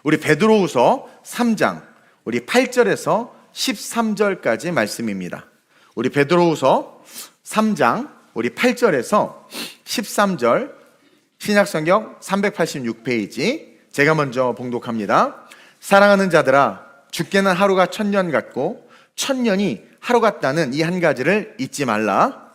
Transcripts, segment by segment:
우리 베드로후서 3장 우리 8절에서 13절까지 말씀입니다. 우리 베드로후서 3장 우리 8절에서 13절, 신약성경 386페이지, 제가 먼저 봉독합니다. 사랑하는 자들아, 주께는 하루가 1000년 같고 1000년이 하루 같다는 이 한 가지를 잊지 말라.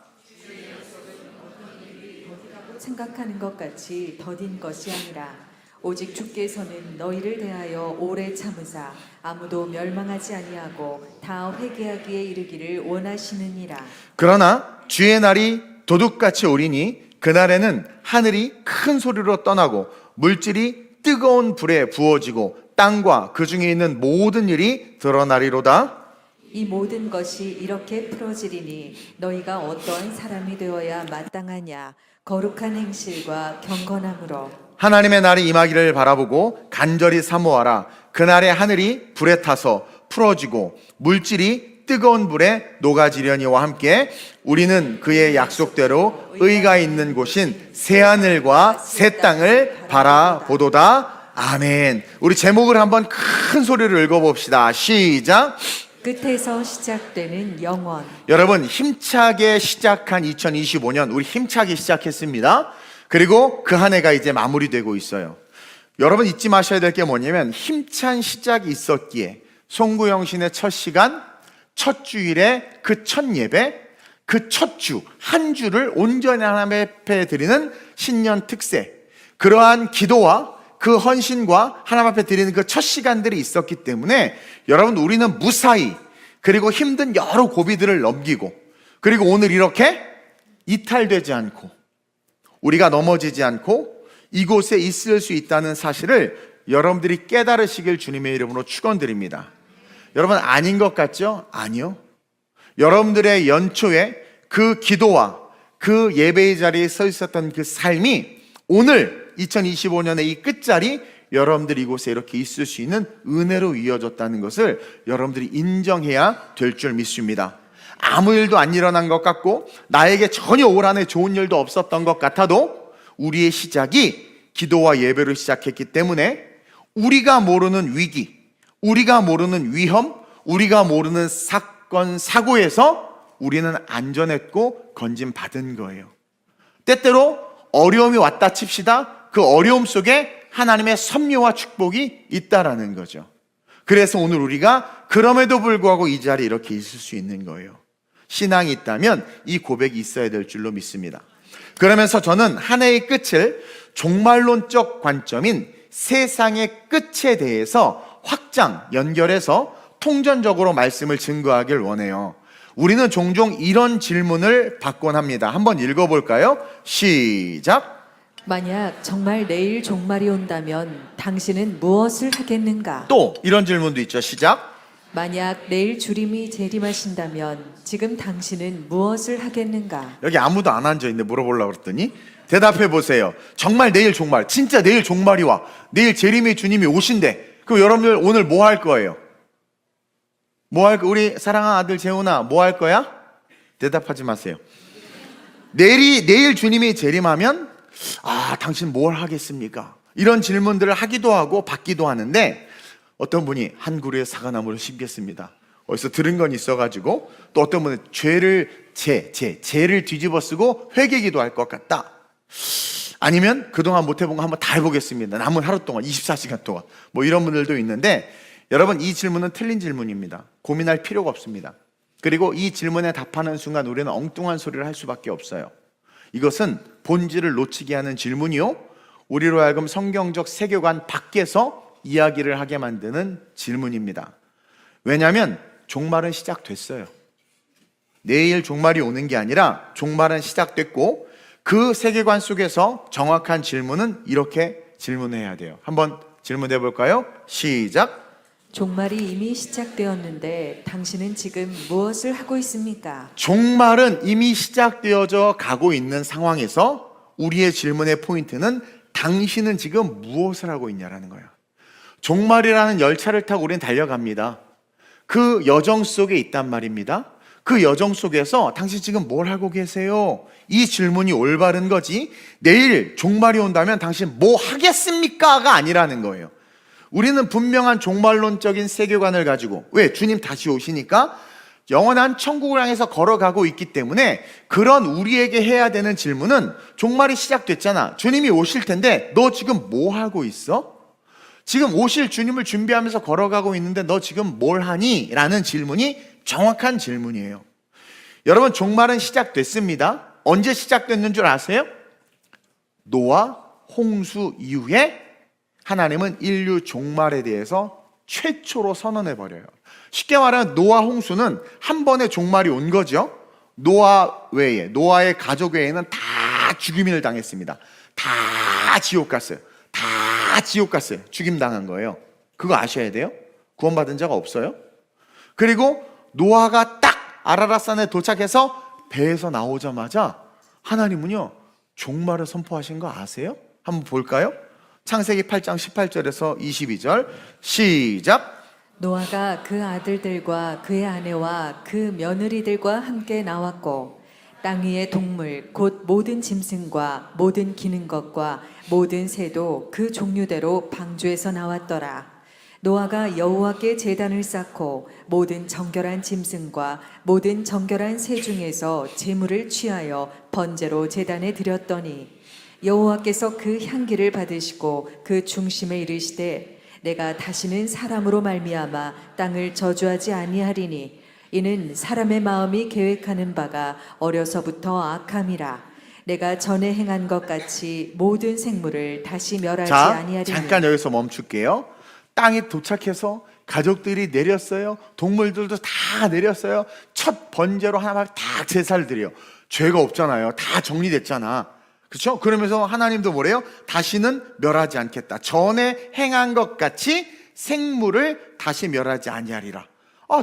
생각하는 것 같이 더딘 것이 아니라 오직 주께서는 너희를 대하여 오래 참으사 아무도 멸망하지 아니하고 다 회개하기에 이르기를 원하시느니라. 그러나 주의 날이 도둑같이 오리니 그날에는 하늘이 큰 소리로 떠나고 물질이 뜨거운 불에 부어지고 땅과 그 중에 있는 모든 일이 드러나리로다. 이 모든 것이 이렇게 풀어지리니 너희가 어떠한 사람이 되어야 마땅하냐. 거룩한 행실과 경건함으로 하나님의 날이 임하기를 바라보고 간절히 사모하라. 그날에 하늘이 불에 타서 풀어지고 물질이 뜨거운 불에 녹아지려니와 함께 우리는 그의 약속대로 의가 있는 곳인 새하늘과 새 땅을 바라보도다. 아멘. 우리 제목을 한번 큰 소리로 읽어봅시다. 시작. 끝에서 시작되는 영원. 여러분, 힘차게 시작한 2025년 우리 힘차게 시작했습니다. 그리고 그 한 해가 이제 마무리되고 있어요. 여러분 잊지 마셔야 될 게 뭐냐면 힘찬 시작이 있었기에 송구영신의 첫 시간, 첫 주일에 그 첫 예배, 그 첫 주, 한 주를 온전히 하나님 앞에 드리는 신년 특세, 그러한 기도와 그 헌신과 하나님 앞에 드리는 그 첫 시간들이 있었기 때문에 여러분 우리는 무사히 그리고 힘든 여러 고비들을 넘기고 그리고 오늘 이렇게 이탈되지 않고 우리가 넘어지지 않고 이곳에 있을 수 있다는 사실을 여러분들이 깨달으시길 주님의 이름으로 축원드립니다. 여러분 아닌 것 같죠? 아니요. 여러분들의 연초에 그 기도와 그 예배의 자리에 서 있었던 그 삶이 오늘 2025년의 이 끝자리 여러분들이 이곳에 이렇게 있을 수 있는 은혜로 이어졌다는 것을 여러분들이 인정해야 될 줄 믿습니다. 아무 일도 안 일어난 것 같고 나에게 전혀 올 한 해 좋은 일도 없었던 것 같아도 우리의 시작이 기도와 예배로 시작했기 때문에 우리가 모르는 위기, 우리가 모르는 위험, 우리가 모르는 사건, 사고에서 우리는 안전했고 건짐받은 거예요. 때때로 어려움이 왔다 칩시다. 그 어려움 속에 하나님의 섭리와 축복이 있다라는 거죠. 그래서 오늘 우리가 그럼에도 불구하고 이 자리에 이렇게 있을 수 있는 거예요. 신앙이 있다면 이 고백이 있어야 될 줄로 믿습니다. 그러면서 저는 한 해의 끝을 종말론적 관점인 세상의 끝에 대해서 확장, 연결해서 통전적으로 말씀을 증거하길 원해요. 우리는 종종 이런 질문을 받곤 합니다. 한번 읽어볼까요? 시작. 만약 정말 내일 종말이 온다면 당신은 무엇을 하겠는가? 또 이런 질문도 있죠. 시작. 만약 내일 주님이 재림하신다면 지금 당신은 무엇을 하겠는가? 여기 아무도 안 앉아있는데 물어보려고 그랬더니 대답해 보세요. 정말 내일 종말, 진짜 내일 종말이 와. 내일 재림의 주님이 오신대. 그럼 여러분들 오늘 뭐 할 거예요? 우리 사랑하는 아들 재훈아, 뭐 할 거야? 대답하지 마세요. 내일 주님이 재림하면 당신 뭘 하겠습니까? 이런 질문들을 하기도 하고 받기도 하는데 어떤 분이 한 그루의 사과나무를 심겠습니다. 어디서 들은 건 있어가지고 또 어떤 분은 죄를 뒤집어 쓰고 회개기도 할 것 같다. 아니면 그동안 못 해본 거 한번 다 해보겠습니다. 남은 하루 동안 24시간 동안 뭐 이런 분들도 있는데 여러분 이 질문은 틀린 질문입니다. 고민할 필요가 없습니다. 그리고 이 질문에 답하는 순간 우리는 엉뚱한 소리를 할 수밖에 없어요. 이것은 본질을 놓치게 하는 질문이요, 우리로 하여금 성경적 세계관 밖에서 이야기를 하게 만드는 질문입니다. 왜냐하면 종말은 시작됐어요. 내일 종말이 오는 게 아니라 종말은 시작됐고 그 세계관 속에서 정확한 질문은 이렇게 질문해야 돼요. 한번 질문해 볼까요? 시작. 종말이 이미 시작되었는데 당신은 지금 무엇을 하고 있습니까? 종말은 이미 시작되어져 가고 있는 상황에서 우리의 질문의 포인트는 당신은 지금 무엇을 하고 있냐라는 거예요. 종말이라는 열차를 타고 우리는 달려갑니다. 그 여정 속에 있단 말입니다. 그 여정 속에서 당신 지금 뭘 하고 계세요? 이 질문이 올바른 거지 내일 종말이 온다면 당신 뭐 하겠습니까가 아니라는 거예요. 우리는 분명한 종말론적인 세계관을 가지고, 왜? 주님 다시 오시니까 영원한 천국을 향해서 걸어가고 있기 때문에 그런 우리에게 해야 되는 질문은, 종말이 시작됐잖아. 주님이 오실 텐데 너 지금 뭐 하고 있어? 지금 오실 주님을 준비하면서 걸어가고 있는데 너 지금 뭘 하니? 라는 질문이 정확한 질문이에요. 여러분, 종말은 시작됐습니다. 언제 시작됐는 줄 아세요? 노아 홍수 이후에 하나님은 인류 종말에 대해서 최초로 선언해 버려요. 쉽게 말하면 노아 홍수는 한 번의 종말이 온 거죠. 노아 외에, 노아의 가족 외에는 다 죽임을 당했습니다. 다 지옥 갔어요. 다 지옥 갔어요. 죽임 당한 거예요. 그거 아셔야 돼요. 구원받은 자가 없어요. 그리고 노아가 딱 아라랏산에 도착해서 배에서 나오자마자 하나님은요, 종말을 선포하신 거 아세요? 한번 볼까요? 창세기 8장 18절에서 22절 시작. 노아가 그 아들들과 그의 아내와 그 며느리들과 함께 나왔고 땅 위의 동물 곧 모든 짐승과 모든 기는 것과 모든 새도 그 종류대로 방주에서 나왔더라. 노아가 여호와께 제단을 쌓고 모든 정결한 짐승과 모든 정결한 새 중에서 제물을 취하여 번제로 제단에 드렸더니 여호와께서 그 향기를 받으시고 그 중심에 이르시되 내가 다시는 사람으로 말미암아 땅을 저주하지 아니하리니 이는 사람의 마음이 계획하는 바가 어려서부터 악함이라. 내가 전에 행한 것 같이 모든 생물을 다시 멸하지 자, 아니하리니. 잠깐 여기서 멈출게요. 땅에 도착해서 가족들이 내렸어요. 동물들도 다 내렸어요. 첫 번제로 하나만 다 제사를 드려요. 죄가 없잖아요. 다 정리됐잖아. 그렇죠? 그러면서 하나님도 뭐래요? 다시는 멸하지 않겠다. 전에 행한 것 같이 생물을 다시 멸하지 아니하리라.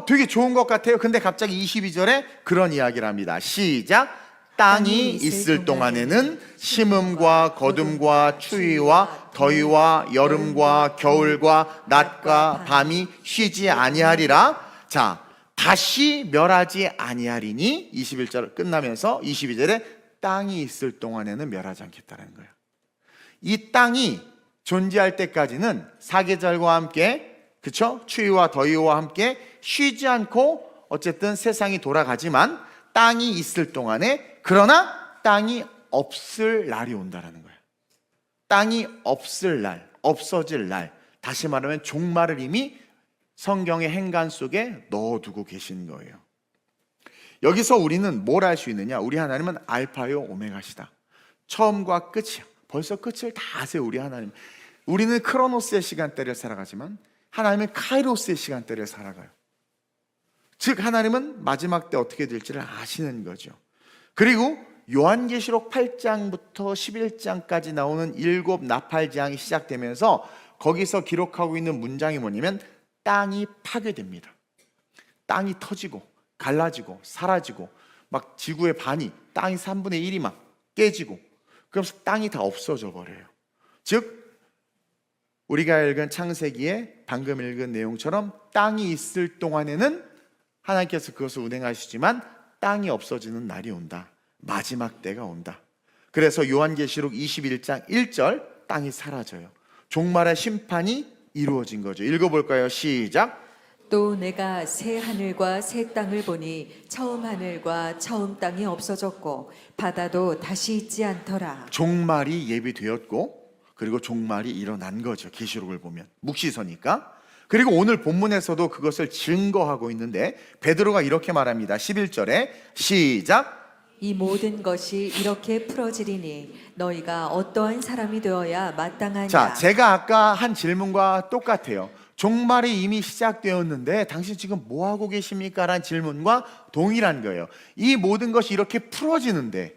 되게 좋은 것 같아요. 근데 갑자기 22절에 그런 이야기를 합니다. 시작. 땅이 있을 동안에는 심음과 거둠과 추위와 더위와 여름과 겨울과 낮과 밤이 쉬지 아니하리라. 자, 다시 멸하지 아니하리니 21절 끝나면서 22절에 땅이 있을 동안에는 멸하지 않겠다는 거예요. 이 땅이 존재할 때까지는 사계절과 함께, 그렇죠? 추위와 더위와 함께 쉬지 않고 어쨌든 세상이 돌아가지만 땅이 있을 동안에, 그러나 땅이 없을 날이 온다라는 거예요. 땅이 없을 날, 없어질 날, 다시 말하면 종말을 이미 성경의 행간 속에 넣어두고 계신 거예요. 여기서 우리는 뭘 알 수 있느냐? 우리 하나님은 알파요 오메가시다. 처음과 끝이야. 벌써 끝을 다 아세요, 우리 하나님. 우리는 크로노스의 시간대를 살아가지만 하나님은 카이로스의 시간대를 살아가요. 즉 하나님은 마지막 때 어떻게 될지를 아시는 거죠. 그리고 요한계시록 8장부터 11장까지 나오는 7 나팔장이 시작되면서 거기서 기록하고 있는 문장이 뭐냐면 땅이 파괴됩니다. 땅이 터지고 갈라지고 사라지고 막 지구의 반이, 땅이 3분의 1이 막 깨지고, 그러면서 땅이 다 없어져 버려요. 즉 우리가 읽은 창세기에 방금 읽은 내용처럼 땅이 있을 동안에는 하나님께서 그것을 운행하시지만 땅이 없어지는 날이 온다. 마지막 때가 온다. 그래서 요한계시록 21장 1절 땅이 사라져요. 종말의 심판이 이루어진 거죠. 읽어볼까요? 시작. 또 내가 새 하늘과 새 땅을 보니 처음 하늘과 처음 땅이 없어졌고 바다도 다시 있지 않더라. 종말이 예비되었고 그리고 종말이 일어난 거죠. 계시록을 보면 묵시서니까. 그리고 오늘 본문에서도 그것을 증거하고 있는데 베드로가 이렇게 말합니다. 11절에 시작. 이 모든 것이 이렇게 풀어지리니 너희가 어떠한 사람이 되어야 마땅하냐. 자, 제가 아까 한 질문과 똑같아요. 종말이 이미 시작되었는데 당신 지금 뭐 하고 계십니까? 라는 질문과 동일한 거예요. 이 모든 것이 이렇게 풀어지는데,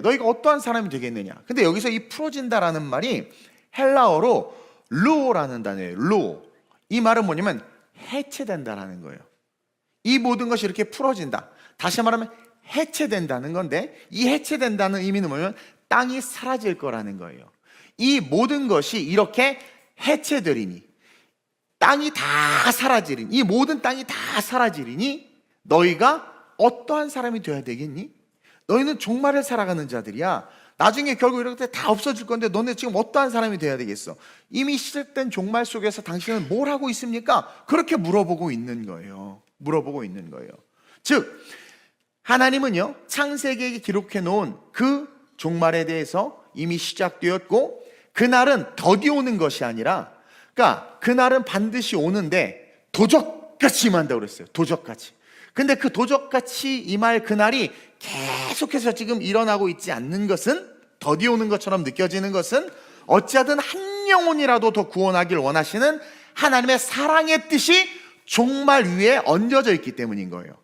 너희가 어떠한 사람이 되겠느냐? 근데 여기서 이 풀어진다라는 말이 헬라어로 루오라는 단어예요. 루오. 이 말은 뭐냐면 해체된다라는 거예요. 이 모든 것이 이렇게 풀어진다. 다시 말하면 해체된다는 건데, 이 해체된다는 의미는 뭐냐면 땅이 사라질 거라는 거예요. 이 모든 것이 이렇게 해체되리니, 땅이 다 사라지리니, 이 모든 땅이 다 사라지리니 너희가 어떠한 사람이 되어야 되겠니? 너희는 종말을 살아가는 자들이야. 나중에 결국 이렇게 다 없어질 건데 너네 지금 어떠한 사람이 돼야 되겠어? 이미 시작된 종말 속에서 당신은 뭘 하고 있습니까? 그렇게 물어보고 있는 거예요. 물어보고 있는 거예요. 즉 하나님은요, 창세기에 기록해 놓은 그 종말에 대해서 이미 시작되었고 그날은 더디 오는 것이 아니라, 그러니까 그날은 반드시 오는데 도적같이 임한다고 그랬어요. 도적같이. 근데 그 도적같이 임할 그날이 계속해서 지금 일어나고 있지 않는 것은, 더디 오는 것처럼 느껴지는 것은 어찌하든 한 영혼이라도 더 구원하길 원하시는 하나님의 사랑의 뜻이 종말 위에 얹어져 있기 때문인 거예요.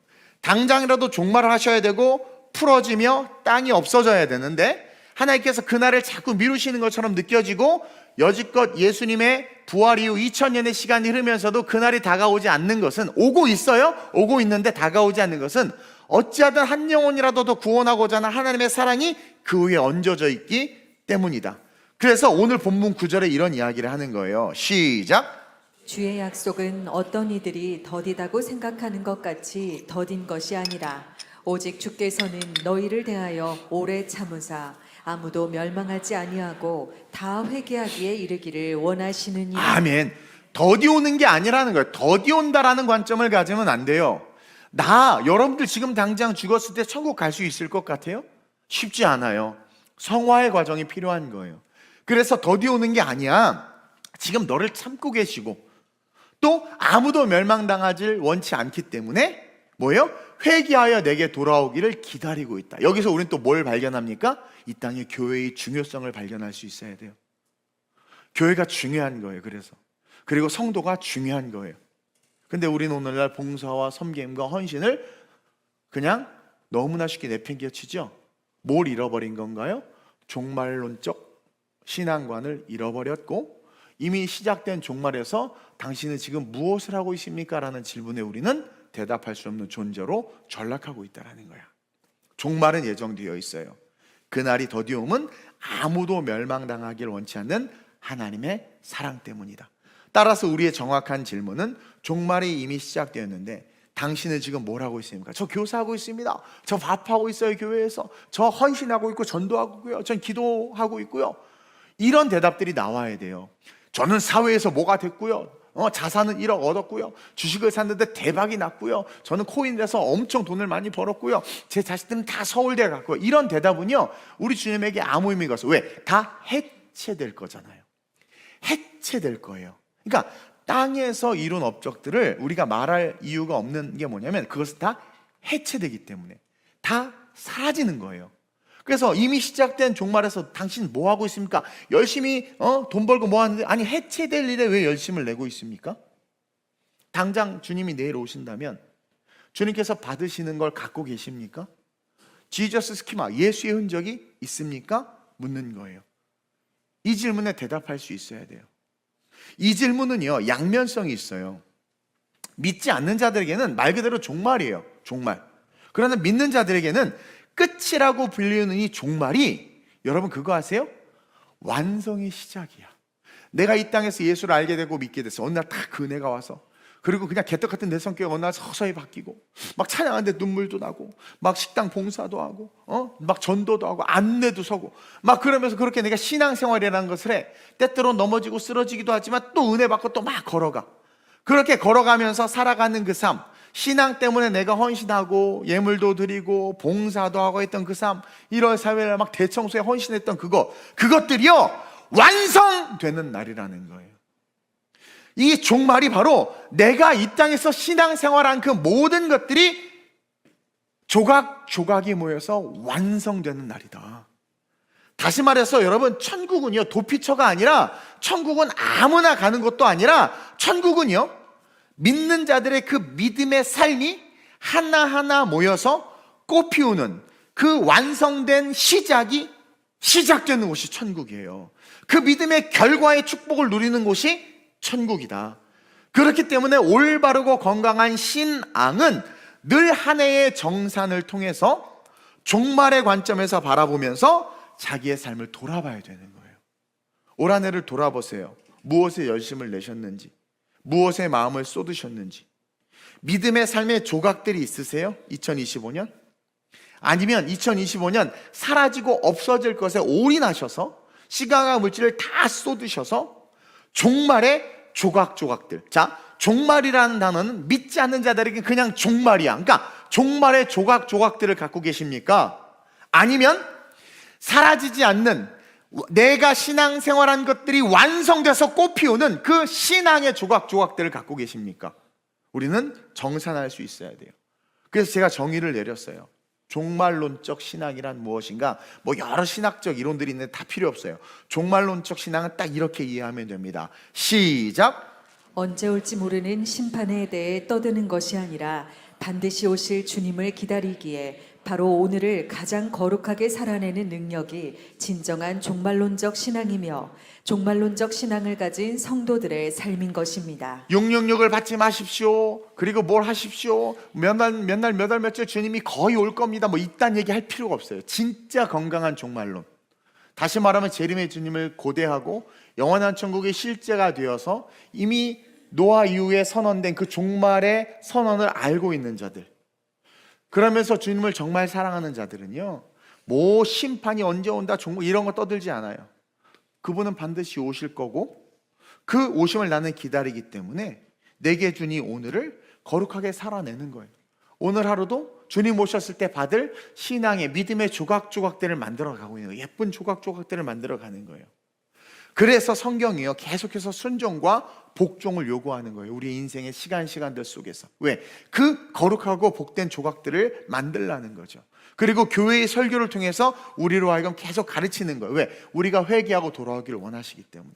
당장이라도 종말을 하셔야 되고 풀어지며 땅이 없어져야 되는데 하나님께서 그날을 자꾸 미루시는 것처럼 느껴지고, 여지껏 예수님의 부활 이후 2000년의 시간이 흐르면서도 그날이 다가오지 않는 것은, 오고 있어요. 오고 있는데 다가오지 않는 것은 어찌하든 한 영혼이라도 더 구원하고자 하는 하나님의 사랑이 그 위에 얹어져 있기 때문이다. 그래서 오늘 본문 9절에 이런 이야기를 하는 거예요. 시작. 주의 약속은 어떤 이들이 더디다고 생각하는 것 같이 더딘 것이 아니라 오직 주께서는 너희를 대하여 오래 참으사 아무도 멸망하지 아니하고 다 회개하기에 이르기를 원하시느니라. 아멘. 더디 오는 게 아니라는 거예요. 더디 온다라는 관점을 가지면 안 돼요. 여러분들 지금 당장 죽었을 때 천국 갈 수 있을 것 같아요? 쉽지 않아요. 성화의 과정이 필요한 거예요. 그래서 더디 오는 게 아니야. 지금 너를 참고 계시고 또 아무도 멸망당하질 원치 않기 때문에 뭐예요? 회개하여 내게 돌아오기를 기다리고 있다. 여기서 우리는 또 뭘 발견합니까? 이 땅의 교회의 중요성을 발견할 수 있어야 돼요. 교회가 중요한 거예요. 그리고 성도가 중요한 거예요. 근데 우리는 오늘날 봉사와 섬김과 헌신을 그냥 너무나 쉽게 내팽개치죠. 뭘 잃어버린 건가요? 종말론적 신앙관을 잃어버렸고, 이미 시작된 종말에서 당신은 지금 무엇을 하고 있습니까? 라는 질문에 우리는 대답할 수 없는 존재로 전락하고 있다는 거야. 종말은 예정되어 있어요. 그날이 더디 오면 아무도 멸망당하기를 원치 않는 하나님의 사랑 때문이다. 따라서 우리의 정확한 질문은, 종말이 이미 시작되었는데 당신은 지금 뭘 하고 있습니까? 저 교사하고 있습니다. 저 밥하고 있어요. 교회에서. 저 헌신하고 있고 전도하고 있고요. 전 기도하고 있고요. 이런 대답들이 나와야 돼요. 저는 사회에서 뭐가 됐고요. 자산은 1억 얻었고요. 주식을 샀는데 대박이 났고요. 저는 코인에서 엄청 돈을 많이 벌었고요. 제 자식들은 다 서울대 갔고요. 이런 대답은요, 우리 주님에게 아무 의미가 없어요. 왜? 다 해체될 거잖아요. 해체될 거예요. 그러니까 땅에서 이룬 업적들을 우리가 말할 이유가 없는 게 뭐냐면 그것은 다 해체되기 때문에 다 사라지는 거예요. 그래서 이미 시작된 종말에서 당신 뭐 하고 있습니까? 열심히 돈 벌고 뭐 하는데, 아니 해체될 일에 왜 열심을 내고 있습니까? 당장 주님이 내일 오신다면 주님께서 받으시는 걸 갖고 계십니까? 지저스 스키마, 예수의 흔적이 있습니까? 묻는 거예요. 이 질문에 대답할 수 있어야 돼요. 이 질문은요, 양면성이 있어요. 믿지 않는 자들에게는 말 그대로 종말이에요. 종말. 그러나 믿는 자들에게는 끝이라고 불리는 이 종말이, 여러분 그거 아세요? 완성의 시작이야. 내가 이 땅에서 예수를 알게 되고 믿게 됐어. 어느 날 딱 그 은혜가 와서, 그리고 그냥 개떡 같은 내 성격이 어느 날 서서히 바뀌고, 막 찬양하는데 눈물도 나고, 막 식당 봉사도 하고, 막 전도도 하고, 안내도 서고, 막 그러면서 그렇게 내가 신앙생활이라는 것을 해. 때때로 넘어지고 쓰러지기도 하지만 또 은혜 받고 또 막 걸어가. 그렇게 걸어가면서 살아가는 그 삶, 신앙 때문에 내가 헌신하고 예물도 드리고 봉사도 하고 했던 그 삶, 1월 4일에 막 대청소에 헌신했던 그것들이요, 완성되는 날이라는 거예요. 이 종말이 바로 내가 이 땅에서 신앙생활한 그 모든 것들이 조각조각이 모여서 완성되는 날이다. 다시 말해서 여러분, 천국은요, 도피처가 아니라, 천국은 아무나 가는 것도 아니라, 천국은요, 믿는 자들의 그 믿음의 삶이 하나하나 모여서 꽃 피우는 그 완성된 시작이 시작되는 곳이 천국이에요. 그 믿음의 결과의 축복을 누리는 곳이 천국이다. 그렇기 때문에 올바르고 건강한 신앙은 늘 한 해의 정산을 통해서 종말의 관점에서 바라보면서 자기의 삶을 돌아봐야 되는 거예요. 올 한 해를 돌아보세요. 무엇에 열심을 내셨는지, 무엇에 마음을 쏟으셨는지. 믿음의 삶의 조각들이 있으세요? 2025년? 아니면 2025년 사라지고 없어질 것에 올인하셔서 시간과 물질을 다 쏟으셔서 종말의 조각조각들. 자, 종말이라는 단어는 믿지 않는 자들에게 그냥 종말이야. 그러니까 종말의 조각조각들을 갖고 계십니까? 아니면 사라지지 않는 내가 신앙생활한 것들이 완성돼서 꽃피우는 그 신앙의 조각조각들을 갖고 계십니까? 우리는 정산할 수 있어야 돼요. 그래서 제가 정의를 내렸어요. 종말론적 신앙이란 무엇인가? 뭐 여러 신학적 이론들이 있는데 다 필요 없어요. 종말론적 신앙은 딱 이렇게 이해하면 됩니다. 시작. 언제 올지 모르는 심판에 대해 떠드는 것이 아니라 반드시 오실 주님을 기다리기에 바로 오늘을 가장 거룩하게 살아내는 능력이 진정한 종말론적 신앙이며 종말론적 신앙을 가진 성도들의 삶인 것입니다. 666을 받지 마십시오. 그리고 뭘 하십시오. 몇 날 며칠 주님이 거의 올 겁니다. 뭐 이딴 얘기 할 필요가 없어요. 진짜 건강한 종말론. 다시 말하면 재림의 주님을 고대하고 영원한 천국의 실제가 되어서 이미 노아 이후에 선언된 그 종말의 선언을 알고 있는 자들. 그러면서 주님을 정말 사랑하는 자들은요, 뭐 심판이 언제 온다 종말 이런 거 떠들지 않아요. 그분은 반드시 오실 거고 그 오심을 나는 기다리기 때문에 내게 주니 오늘을 거룩하게 살아내는 거예요. 오늘 하루도 주님 오셨을 때 받을 신앙의 믿음의 조각조각들을 만들어 가고 있는 거예요. 예쁜 조각조각들을 만들어 가는 거예요. 그래서 성경이요 계속해서 순종과 복종을 요구하는 거예요. 우리 인생의 시간들 속에서. 왜? 그 거룩하고 복된 조각들을 만들라는 거죠. 그리고 교회의 설교를 통해서 우리로 하여금 계속 가르치는 거예요. 왜? 우리가 회개하고 돌아오기를 원하시기 때문에.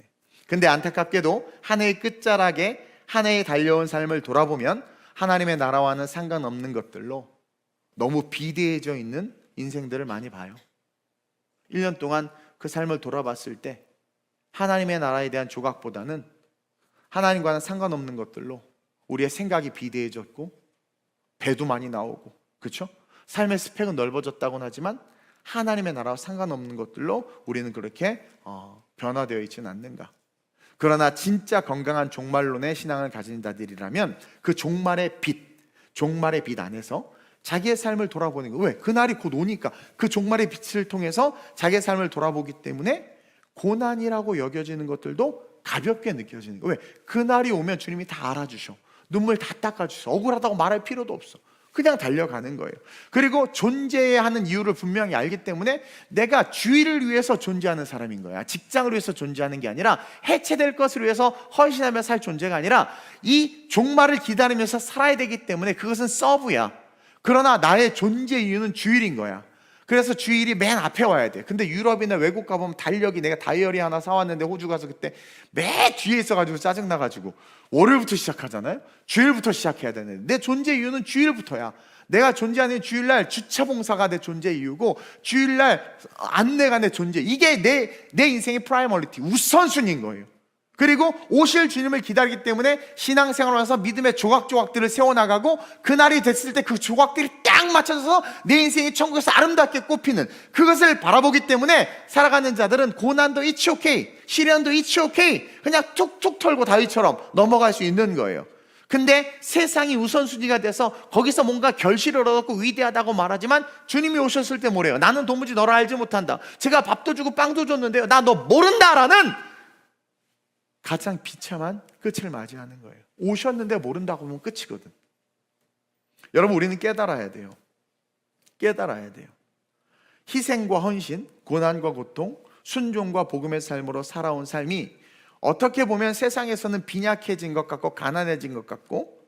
근데 안타깝게도 한 해의 끝자락에 한 해에 달려온 삶을 돌아보면 하나님의 나라와는 상관없는 것들로 너무 비대해져 있는 인생들을 많이 봐요. 1년 동안 그 삶을 돌아봤을 때 하나님의 나라에 대한 조각보다는 하나님과는 상관없는 것들로 우리의 생각이 비대해졌고 배도 많이 나오고, 그렇죠? 삶의 스펙은 넓어졌다고는 하지만 하나님의 나라와 상관없는 것들로 우리는 그렇게 변화되어 있지는 않는가. 그러나 진짜 건강한 종말론의 신앙을 가진 자들이라면 그 종말의 빛 안에서 자기의 삶을 돌아보는 거예요. 왜? 그날이 곧 오니까 그 종말의 빛을 통해서 자기의 삶을 돌아보기 때문에 고난이라고 여겨지는 것들도 가볍게 느껴지는 거예요. 왜? 그날이 오면 주님이 다 알아주셔. 눈물 다 닦아주셔. 억울하다고 말할 필요도 없어. 그냥 달려가는 거예요. 그리고 존재해야 하는 이유를 분명히 알기 때문에 내가 주의를 위해서 존재하는 사람인 거야. 직장을 위해서 존재하는 게 아니라 해체될 것을 위해서 헌신하며 살 존재가 아니라 이 종말을 기다리면서 살아야 되기 때문에 그것은 서브야. 그러나 나의 존재 이유는 주일인 거야. 그래서 주일이 맨 앞에 와야 돼. 근데 유럽이나 외국 가보면 달력이, 내가 다이어리 하나 사왔는데 호주 가서 그때 맨 뒤에 있어가지고 짜증나가지고 월요일부터 시작하잖아요. 주일부터 시작해야 되는데 내 존재 이유는 주일부터야. 내가 존재하는 주일날 주차 봉사가 내 존재 이유고 주일날 안내가 내 존재, 이게 내 인생의 프라이머리티, 우선순위인 거예요. 그리고 오실 주님을 기다리기 때문에 신앙생활을 하면서 믿음의 조각조각들을 세워나가고 그날이 됐을 때 그 조각들이 딱 맞춰져서 내 인생이 천국에서 아름답게 꽃피는 그것을 바라보기 때문에 살아가는 자들은 고난도 it's okay, 시련도 it's okay, 그냥 툭툭 털고 다윗처럼 넘어갈 수 있는 거예요. 근데 세상이 우선순위가 돼서 거기서 뭔가 결실을 얻었고 위대하다고 말하지만 주님이 오셨을 때 뭐래요? 나는 도무지 너를 알지 못한다. 제가 밥도 주고 빵도 줬는데요, 나 너 모른다라는 가장 비참한 끝을 맞이하는 거예요. 오셨는데 모른다고 하면 끝이거든. 여러분, 우리는 깨달아야 돼요. 깨달아야 돼요. 희생과 헌신, 고난과 고통, 순종과 복음의 삶으로 살아온 삶이 어떻게 보면 세상에서는 빈약해진 것 같고 가난해진 것 같고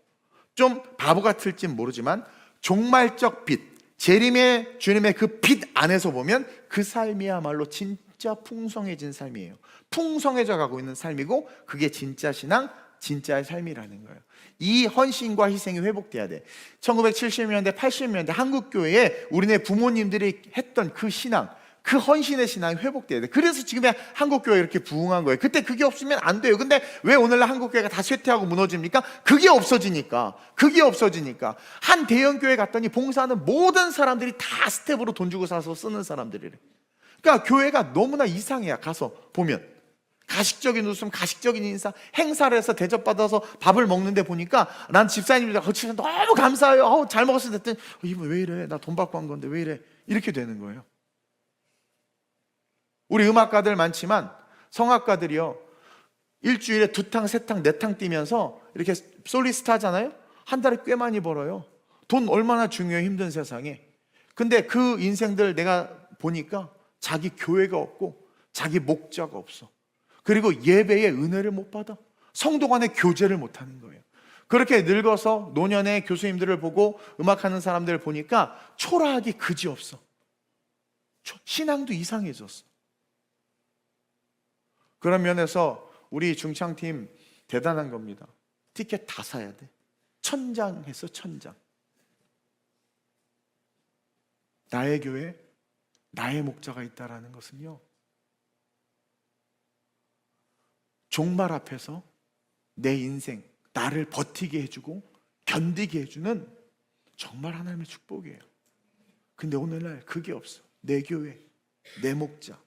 좀 바보 같을진 모르지만 종말적 빛, 재림의 주님의 그 빛 안에서 보면 그 삶이야말로 진짜 풍성해진 삶이에요. 풍성해져 가고 있는 삶이고 그게 진짜 신앙, 진짜의 삶이라는 거예요. 이 헌신과 희생이 회복돼야 돼. 1970년대, 80년대 한국교회에 우리네 부모님들이 했던 그 신앙, 그 헌신의 신앙이 회복돼야 돼. 그래서 지금의 한국교회가 이렇게 부흥한 거예요. 그때 그게 없으면 안 돼요. 근데 왜 오늘날 한국교회가 다 쇠퇴하고 무너집니까? 그게 없어지니까. 한 대형교회 갔더니 봉사하는 모든 사람들이 다 스텝으로 돈 주고 사서 쓰는 사람들이래. 그러니까 교회가 너무나 이상해요. 가서 보면 가식적인 웃음, 가식적인 인사, 행사를 해서 대접받아서 밥을 먹는데 보니까 난 집사님들 거치면 너무 감사해요. 잘 먹었을 때 했더니 이분 왜 이래? 나 돈 받고 한 건데 왜 이래? 이렇게 되는 거예요. 우리 음악가들 많지만 성악가들이요, 일주일에 2탕, 3탕, 4탕 뛰면서 이렇게 솔리스트 하잖아요. 한 달에 꽤 많이 벌어요. 돈 얼마나 중요해, 힘든 세상에. 근데 그 인생들 내가 보니까 자기 교회가 없고 자기 목자가 없어. 그리고 예배의 은혜를 못 받아. 성도 간의 교제를 못 하는 거예요. 그렇게 늙어서 노년의 교수님들을 보고 음악하는 사람들을 보니까 초라하기 그지없어. 신앙도 이상해졌어. 그런 면에서 우리 중창팀 대단한 겁니다. 티켓 다 사야 돼. 1000장 했어, 1000장. 나의 교회, 나의 목자가 있다라는 것은요, 종말 앞에서 내 인생, 나를 버티게 해주고 견디게 해주는 정말 하나님의 축복이에요. 근데 오늘날 그게 없어. 내 교회, 내 목자.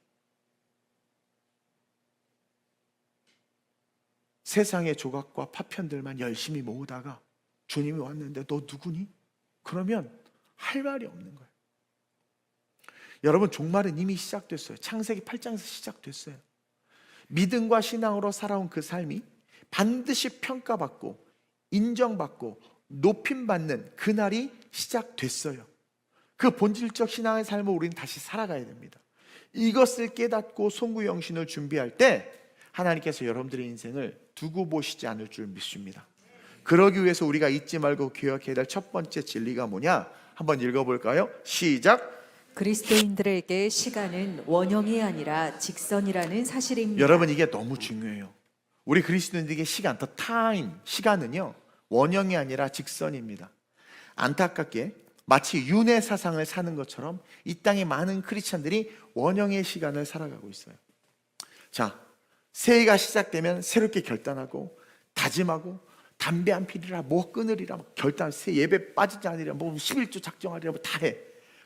세상의 조각과 파편들만 열심히 모으다가 주님이 왔는데 너 누구니? 그러면 할 말이 없는 거예요. 여러분, 종말은 이미 시작됐어요. 창세기 8장에서 시작됐어요. 믿음과 신앙으로 살아온 그 삶이 반드시 평가받고 인정받고 높임받는 그날이 시작됐어요. 그 본질적 신앙의 삶을 우리는 다시 살아가야 됩니다. 이것을 깨닫고 송구영신을 준비할 때 하나님께서 여러분들의 인생을 두고 보시지 않을 줄 믿습니다. 그러기 위해서 우리가 잊지 말고 기억해야 될 첫 번째 진리가 뭐냐? 한번 읽어볼까요? 시작. 그리스도인들에게 시간은 원형이 아니라 직선이라는 사실입니다. 여러분, 이게 너무 중요해요. 우리 그리스도인들에게 시간, the time, 시간은요, 원형이 아니라 직선입니다. 안타깝게 마치 윤회 사상을 사는 것처럼 이 땅의 많은 크리스찬들이 원형의 시간을 살아가고 있어요. 자, 새해가 시작되면 새롭게 결단하고 다짐하고 담배 안 피리라, 뭐 끊으리라, 결단, 새 예배 빠지지 않으리라, 뭐 11조 작정하리라, 뭐 다 해.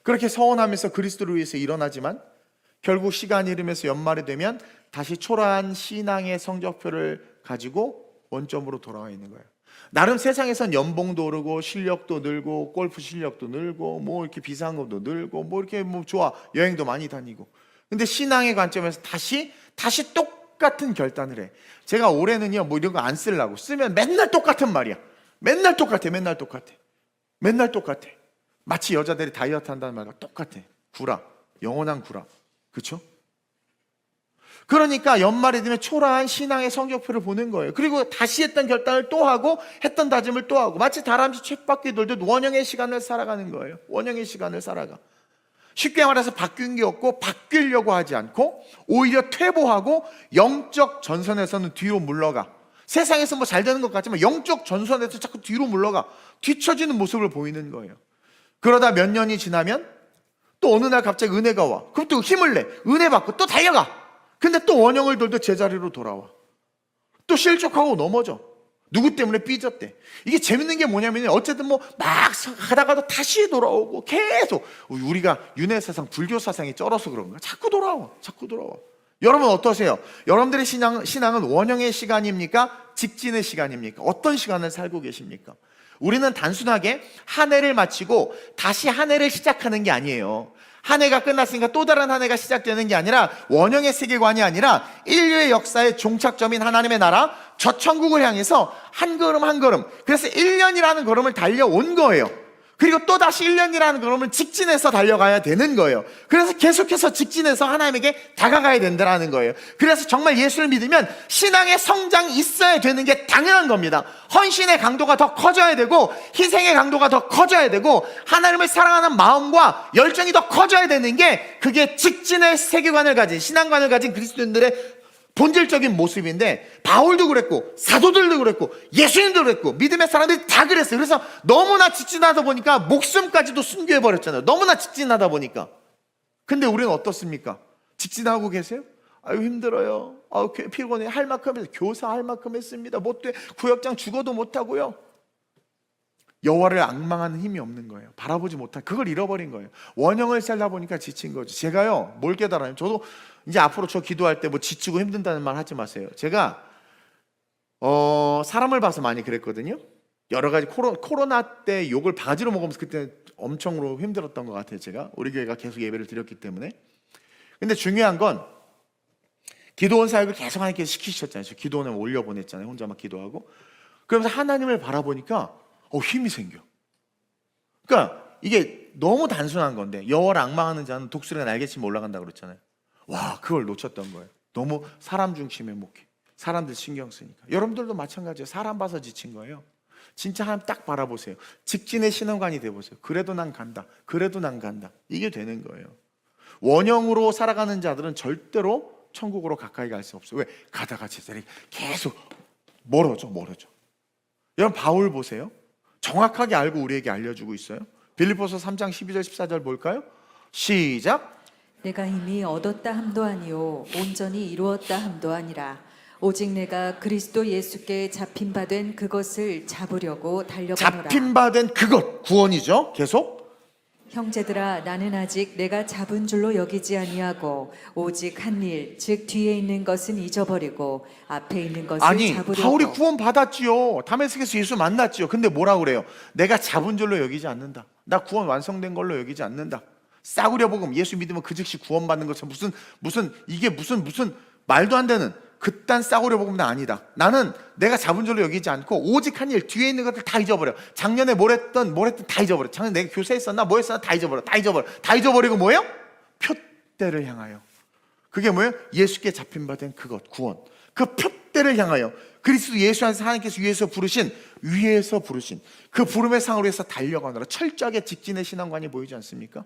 그렇게 서원하면서 그리스도를 위해서 일어나지만 결국 시간이 흐르면서 연말이 되면 다시 초라한 신앙의 성적표를 가지고 원점으로 돌아와 있는 거예요. 나름 세상에선 연봉도 오르고 실력도 늘고 골프 실력도 늘고 뭐 이렇게 비상금도 늘고 뭐 이렇게 뭐 좋아, 여행도 많이 다니고. 근데 신앙의 관점에서 다시 똑같은 결단을 해. 제가 올해는요 뭐 이런 거 안 쓰려고, 쓰면 맨날 똑같은 말이야. 맨날 똑같아. 마치 여자들이 다이어트 한다는 말과 똑같아. 구라, 영원한 구라. 그렇죠? 그러니까 연말이 되면 초라한 신앙의 성적표를 보는 거예요. 그리고 다시 했던 결단을 또 하고 했던 다짐을 또 하고, 마치 다람쥐 쳇바퀴 돌듯 원형의 시간을 살아가는 거예요. 원형의 시간을 살아가. 쉽게 말해서 바뀐 게 없고 바뀌려고 하지 않고 오히려 퇴보하고 영적 전선에서는 뒤로 물러가. 세상에서 뭐 잘 되는 것 같지만 영적 전선에서 자꾸 뒤로 물러가. 뒤처지는 모습을 보이는 거예요. 그러다 몇 년이 지나면 또 어느 날 갑자기 은혜가 와. 그럼 또 힘을 내. 은혜 받고 또 달려가. 근데 또 원형을 돌듯 제자리로 돌아와. 또 실족하고 넘어져. 누구 때문에 삐졌대. 이게 재밌는 게 뭐냐면 어쨌든 뭐 막 하다가도 다시 돌아오고 계속. 우리가 윤회 사상, 불교 사상이 쩔어서 그런가? 자꾸 돌아와. 여러분 어떠세요? 여러분들의 신앙은 원형의 시간입니까? 직진의 시간입니까? 어떤 시간을 살고 계십니까? 우리는 단순하게 한 해를 마치고 다시 한 해를 시작하는 게 아니에요. 한 해가 끝났으니까 또 다른 한 해가 시작되는 게 아니라 원형의 세계관이 아니라 인류의 역사의 종착점인 하나님의 나라, 저 천국을 향해서 한 걸음 한 걸음, 그래서 1년이라는 걸음을 달려온 거예요. 그리고 또 다시 1년이라는 걸음을 직진해서 달려가야 되는 거예요. 그래서 계속해서 직진해서 하나님에게 다가가야 된다는 거예요. 그래서 정말 예수를 믿으면 신앙의 성장이 있어야 되는 게 당연한 겁니다. 헌신의 강도가 더 커져야 되고 희생의 강도가 더 커져야 되고 하나님을 사랑하는 마음과 열정이 더 커져야 되는 게, 그게 직진의 세계관을 가진, 신앙관을 가진 그리스도인들의 본질적인 모습인데, 바울도 그랬고 사도들도 그랬고 예수님도 그랬고 믿음의 사람들이 다 그랬어요. 그래서 너무나 직진하다 보니까 목숨까지도 순교해버렸잖아요. 너무나 직진하다 보니까. 근데 우리는 어떻습니까? 직진하고 계세요? 아유 힘들어요, 아유 피곤해, 할 만큼 했어요. 교사 할 만큼 했습니다. 못돼, 구역장 죽어도 못하고요. 여호와를 앙망하는 힘이 없는 거예요. 바라보지 못한, 그걸 잃어버린 거예요. 원형을 살다 보니까 지친 거죠. 제가요, 뭘 깨달아요? 저도 이제 앞으로 저 기도할 때 뭐 지치고 힘든다는 말 하지 마세요. 제가 사람을 봐서 많이 그랬거든요. 여러 가지 코로나 때 욕을 바가지로 먹으면서 그때 엄청으로 힘들었던 것 같아요. 제가 우리 교회가 계속 예배를 드렸기 때문에. 근데 중요한 건 기도원 사역을 계속 하나님께서 시키셨잖아요. 저 기도원에 올려보냈잖아요. 혼자 막 기도하고. 그러면서 하나님을 바라보니까 힘이 생겨. 그러니까 이게 너무 단순한 건데, 여호와를 앙망하는 자는 독수리가 날개치면 올라간다고 그랬잖아요. 와, 그걸 놓쳤던 거예요. 너무 사람 중심의 목회, 사람들 신경 쓰니까. 여러분들도 마찬가지예요. 사람 봐서 지친 거예요. 진짜 하나님 딱 바라보세요. 직진의 신앙관이 돼보세요. 그래도 난 간다, 그래도 난 간다, 이게 되는 거예요. 원형으로 살아가는 자들은 절대로 천국으로 가까이 갈 수 없어요. 왜? 가다가 제자리 계속 멀어져. 여러분 바울 보세요. 정확하게 알고 우리에게 알려주고 있어요. 빌립보서 3장 12절 14절 볼까요? 시작. 내가 힘이 얻었다 함도 아니요 온전히 이루었다 함도 아니라 오직 내가 그리스도 예수께 잡힌 바 된 그것을 잡으려고 달려가노라. 잡힌 바 된 그것, 구원이죠. 계속. 형제들아, 나는 아직 내가 잡은 줄로 여기지 아니하고 오직 한 일, 즉 뒤에 있는 것은 잊어버리고 앞에 있는 것을 아니, 잡으려고. 바울이 구원 받았지요. 다메섹에서 예수 만났지요. 근데 뭐라 그래요? 내가 잡은 줄로 여기지 않는다. 나 구원 완성된 걸로 여기지 않는다. 싸구려 복음, 예수 믿으면 그 즉시 구원받는 것처럼 무슨 말도 안 되는 그딴 싸구려 복음은 아니다. 나는 내가 잡은 줄로 여기지 않고 오직 한 일, 뒤에 있는 것들 다 잊어버려. 작년에 뭘 했던 다 잊어버려. 작년에 내가 교사했었나 뭐 했었나 다 잊어버리고 뭐예요? 표대를 향하여. 그게 뭐예요? 예수께 잡힌 바 된 그것, 구원. 그 표대를 향하여 그리스도 예수 안에서 하나님께서 위에서 부르신 그 부름의 상으로 해서 달려가느라 철저하게 직진의 신앙관이 보이지 않습니까?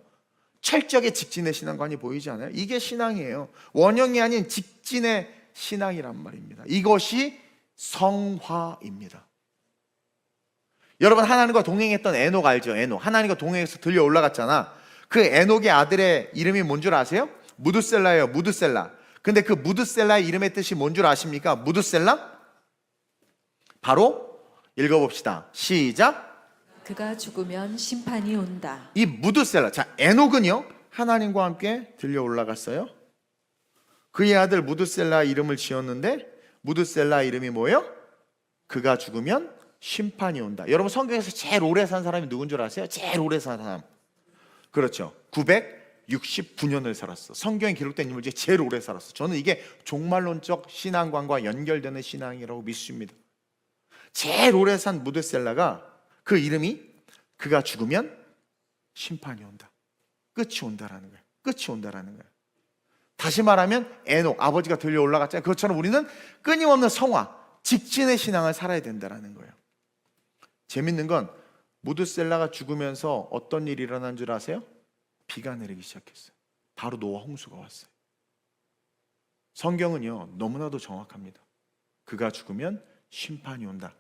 철저하게 직진의 신앙관이 보이지 않아요? 이게 신앙이에요. 원형이 아닌 직진의 신앙이란 말입니다. 이것이 성화입니다. 여러분, 하나님과 동행했던 에녹 알죠? 에녹. 하나님과 동행해서 들려 올라갔잖아. 그 에녹의 아들의 이름이 뭔 줄 아세요? 무드셀라예요. 무드셀라. 근데 그 무드셀라의 이름의 뜻이 뭔 줄 아십니까? 무드셀라? 바로 읽어봅시다. 시작. 그가 죽으면 심판이 온다. 이 무드셀라, 자, 에녹은요 하나님과 함께 들려 올라갔어요. 그의 아들 무드셀라 이름을 지었는데 무드셀라 이름이 뭐예요? 그가 죽으면 심판이 온다. 여러분, 성경에서 제일 오래 산 사람이 누군 줄 아세요? 제일 오래 산 사람, 그렇죠. 969년을 살았어. 성경에 기록된 인물 중에 제일 오래 살았어. 저는 이게 종말론적 신앙관과 연결되는 신앙이라고 믿습니다. 제일 오래 산 무드셀라가, 그 이름이, 그가 죽으면 심판이 온다, 끝이 온다라는 거예요. 끝이 온다라는 거예요. 다시 말하면 에녹, 아버지가 들려 올라갔잖아요. 그것처럼 우리는 끊임없는 성화, 직진의 신앙을 살아야 된다라는 거예요. 재밌는 건 무드셀라가 죽으면서 어떤 일이 일어난 줄 아세요? 비가 내리기 시작했어요. 바로 노아 홍수가 왔어요. 성경은요 너무나도 정확합니다. 그가 죽으면 심판이 온다.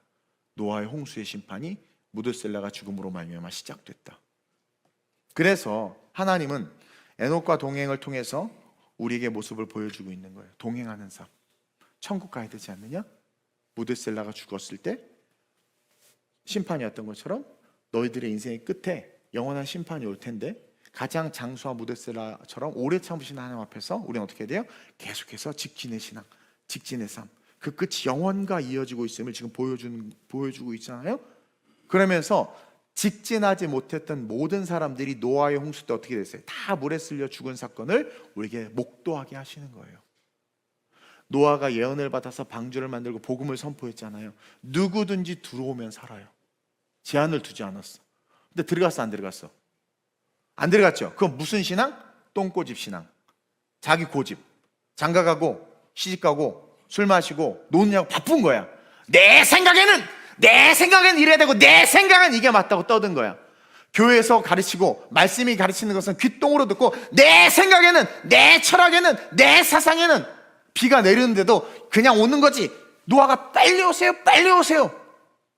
노아의 홍수의 심판이 무드셀라가 죽음으로 말미암아 시작됐다. 그래서 하나님은 에녹과 동행을 통해서 우리에게 모습을 보여주고 있는 거예요. 동행하는 삶. 천국 가야 되지 않느냐? 무드셀라가 죽었을 때 심판이 왔던 것처럼 너희들의 인생의 끝에 영원한 심판이 올 텐데, 가장 장수와 무드셀라처럼 오래 참으신 하나님 앞에서 우리는 어떻게 돼요? 계속해서 직진의 신앙, 직진의 삶, 그 끝이 영원과 이어지고 있음을 지금 보여주고 있잖아요. 그러면서 직진하지 못했던 모든 사람들이 노아의 홍수 때 어떻게 됐어요? 다 물에 쓸려 죽은 사건을 우리에게 목도하게 하시는 거예요. 노아가 예언을 받아서 방주를 만들고 복음을 선포했잖아요. 누구든지 들어오면 살아요. 제한을 두지 않았어. 근데 들어갔어, 안 들어갔어? 안 들어갔죠. 그건 무슨 신앙? 똥꼬집 신앙. 자기 고집, 장가가고 시집가고 술 마시고 노느냐고 바쁜 거야. 내 생각에는 이래야 되고, 내 생각은 이게 맞다고 떠든 거야. 교회에서 가르치고 말씀이 가르치는 것은 귓동으로 듣고, 내 생각에는, 내 철학에는, 내 사상에는 비가 내리는데도 그냥 오는 거지. 노아가 빨리 오세요,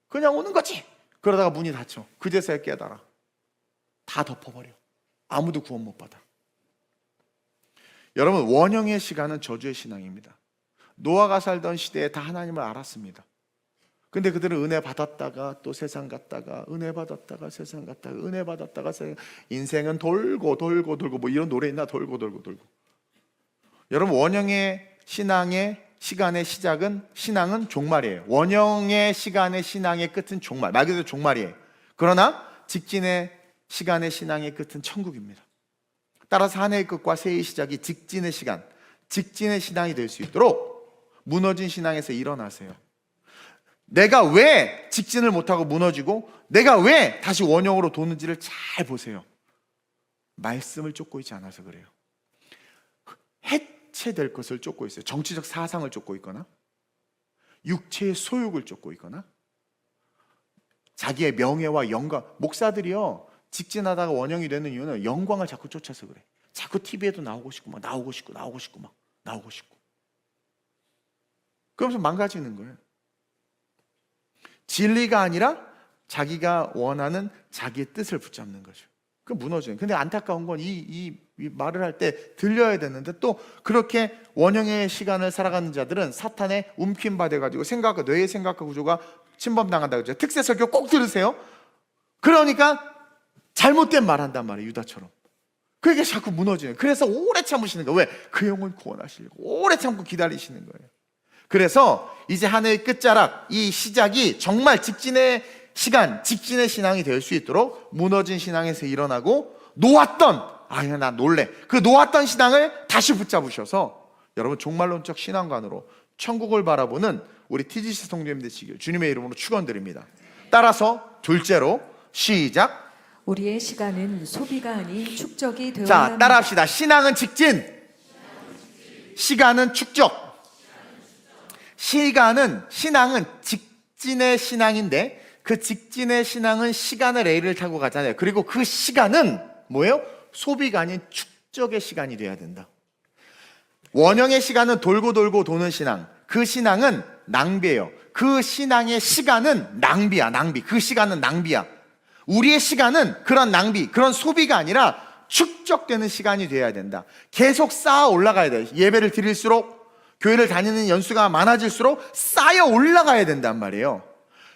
그냥 오는 거지. 그러다가 문이 닫혀. 그제서야 깨달아. 다 덮어버려. 아무도 구원 못 받아. 여러분, 원형의 시간은 저주의 신앙입니다. 노아가 살던 시대에 다 하나님을 알았습니다. 근데 그들은 은혜 받았다가 또 세상 갔다가, 은혜 받았다가 세상 갔다가, 은혜 받았다가 세상. 인생은 돌고 돌고 돌고, 뭐 이런 노래 있나? 돌고 돌고 돌고. 여러분, 원형의 신앙의 시간의 시작은, 신앙은 종말이에요. 원형의 시간의 신앙의 끝은 종말, 말 그대로 종말이에요. 그러나 직진의 시간의 신앙의 끝은 천국입니다. 따라서 한 해의 끝과 새해의 시작이 직진의 시간, 직진의 신앙이 될 수 있도록 무너진 신앙에서 일어나세요. 내가 왜 직진을 못하고 무너지고 내가 왜 다시 원형으로 도는지를 잘 보세요. 말씀을 쫓고 있지 않아서 그래요. 해체될 것을 쫓고 있어요. 정치적 사상을 쫓고 있거나, 육체의 소욕을 쫓고 있거나, 자기의 명예와 영광. 목사들이요, 직진하다가 원형이 되는 이유는 영광을 자꾸 쫓아서 그래. 자꾸 TV에도 나오고 싶고 막 나오고 싶고 막 나오고 싶고. 그러면서 망가지는 거예요. 진리가 아니라 자기가 원하는 자기의 뜻을 붙잡는 거죠. 그 무너져요. 근데 안타까운 건 이 말을 할 때 들려야 되는데, 또 그렇게 원형의 시간을 살아가는 자들은 사탄의 움킴 받아가지고 생각과 뇌의 생각과 구조가 침범당한다 그러죠. 특세 설교 꼭 들으세요. 그러니까 잘못된 말 한단 말이에요, 유다처럼. 그게 자꾸 무너지는. 그래서 오래 참으시는 거예요. 왜? 그 영혼 구원하시려고 오래 참고 기다리시는 거예요. 그래서 이제 한 해의 끝자락, 이 시작이 정말 직진의 시간, 직진의 신앙이 될 수 있도록 무너진 신앙에서 일어나고, 놓았던, 나 놀래, 그 놓았던 신앙을 다시 붙잡으셔서 여러분 종말론적 신앙관으로 천국을 바라보는 우리 TGC 성도님 되시길 주님의 이름으로 축원드립니다. 따라서 둘째로 시작. 우리의 시간은 소비가 아닌 축적이 되어야 자, 합니다. 따라합시다. 신앙은 직진, 시간은 축적. 신앙은 직진의 신앙인데, 그 직진의 신앙은 시간의 레일을 타고 가잖아요. 그리고 그 시간은 뭐예요? 소비가 아닌 축적의 시간이 돼야 된다. 원형의 시간은 돌고 돌고 도는 신앙. 그 신앙은 낭비예요. 그 신앙의 시간은 낭비야, 낭비. 그 시간은 낭비야. 우리의 시간은 그런 낭비, 그런 소비가 아니라 축적되는 시간이 돼야 된다. 계속 쌓아 올라가야 돼. 예배를 드릴수록, 교회를 다니는 연수가 많아질수록 쌓여 올라가야 된단 말이에요.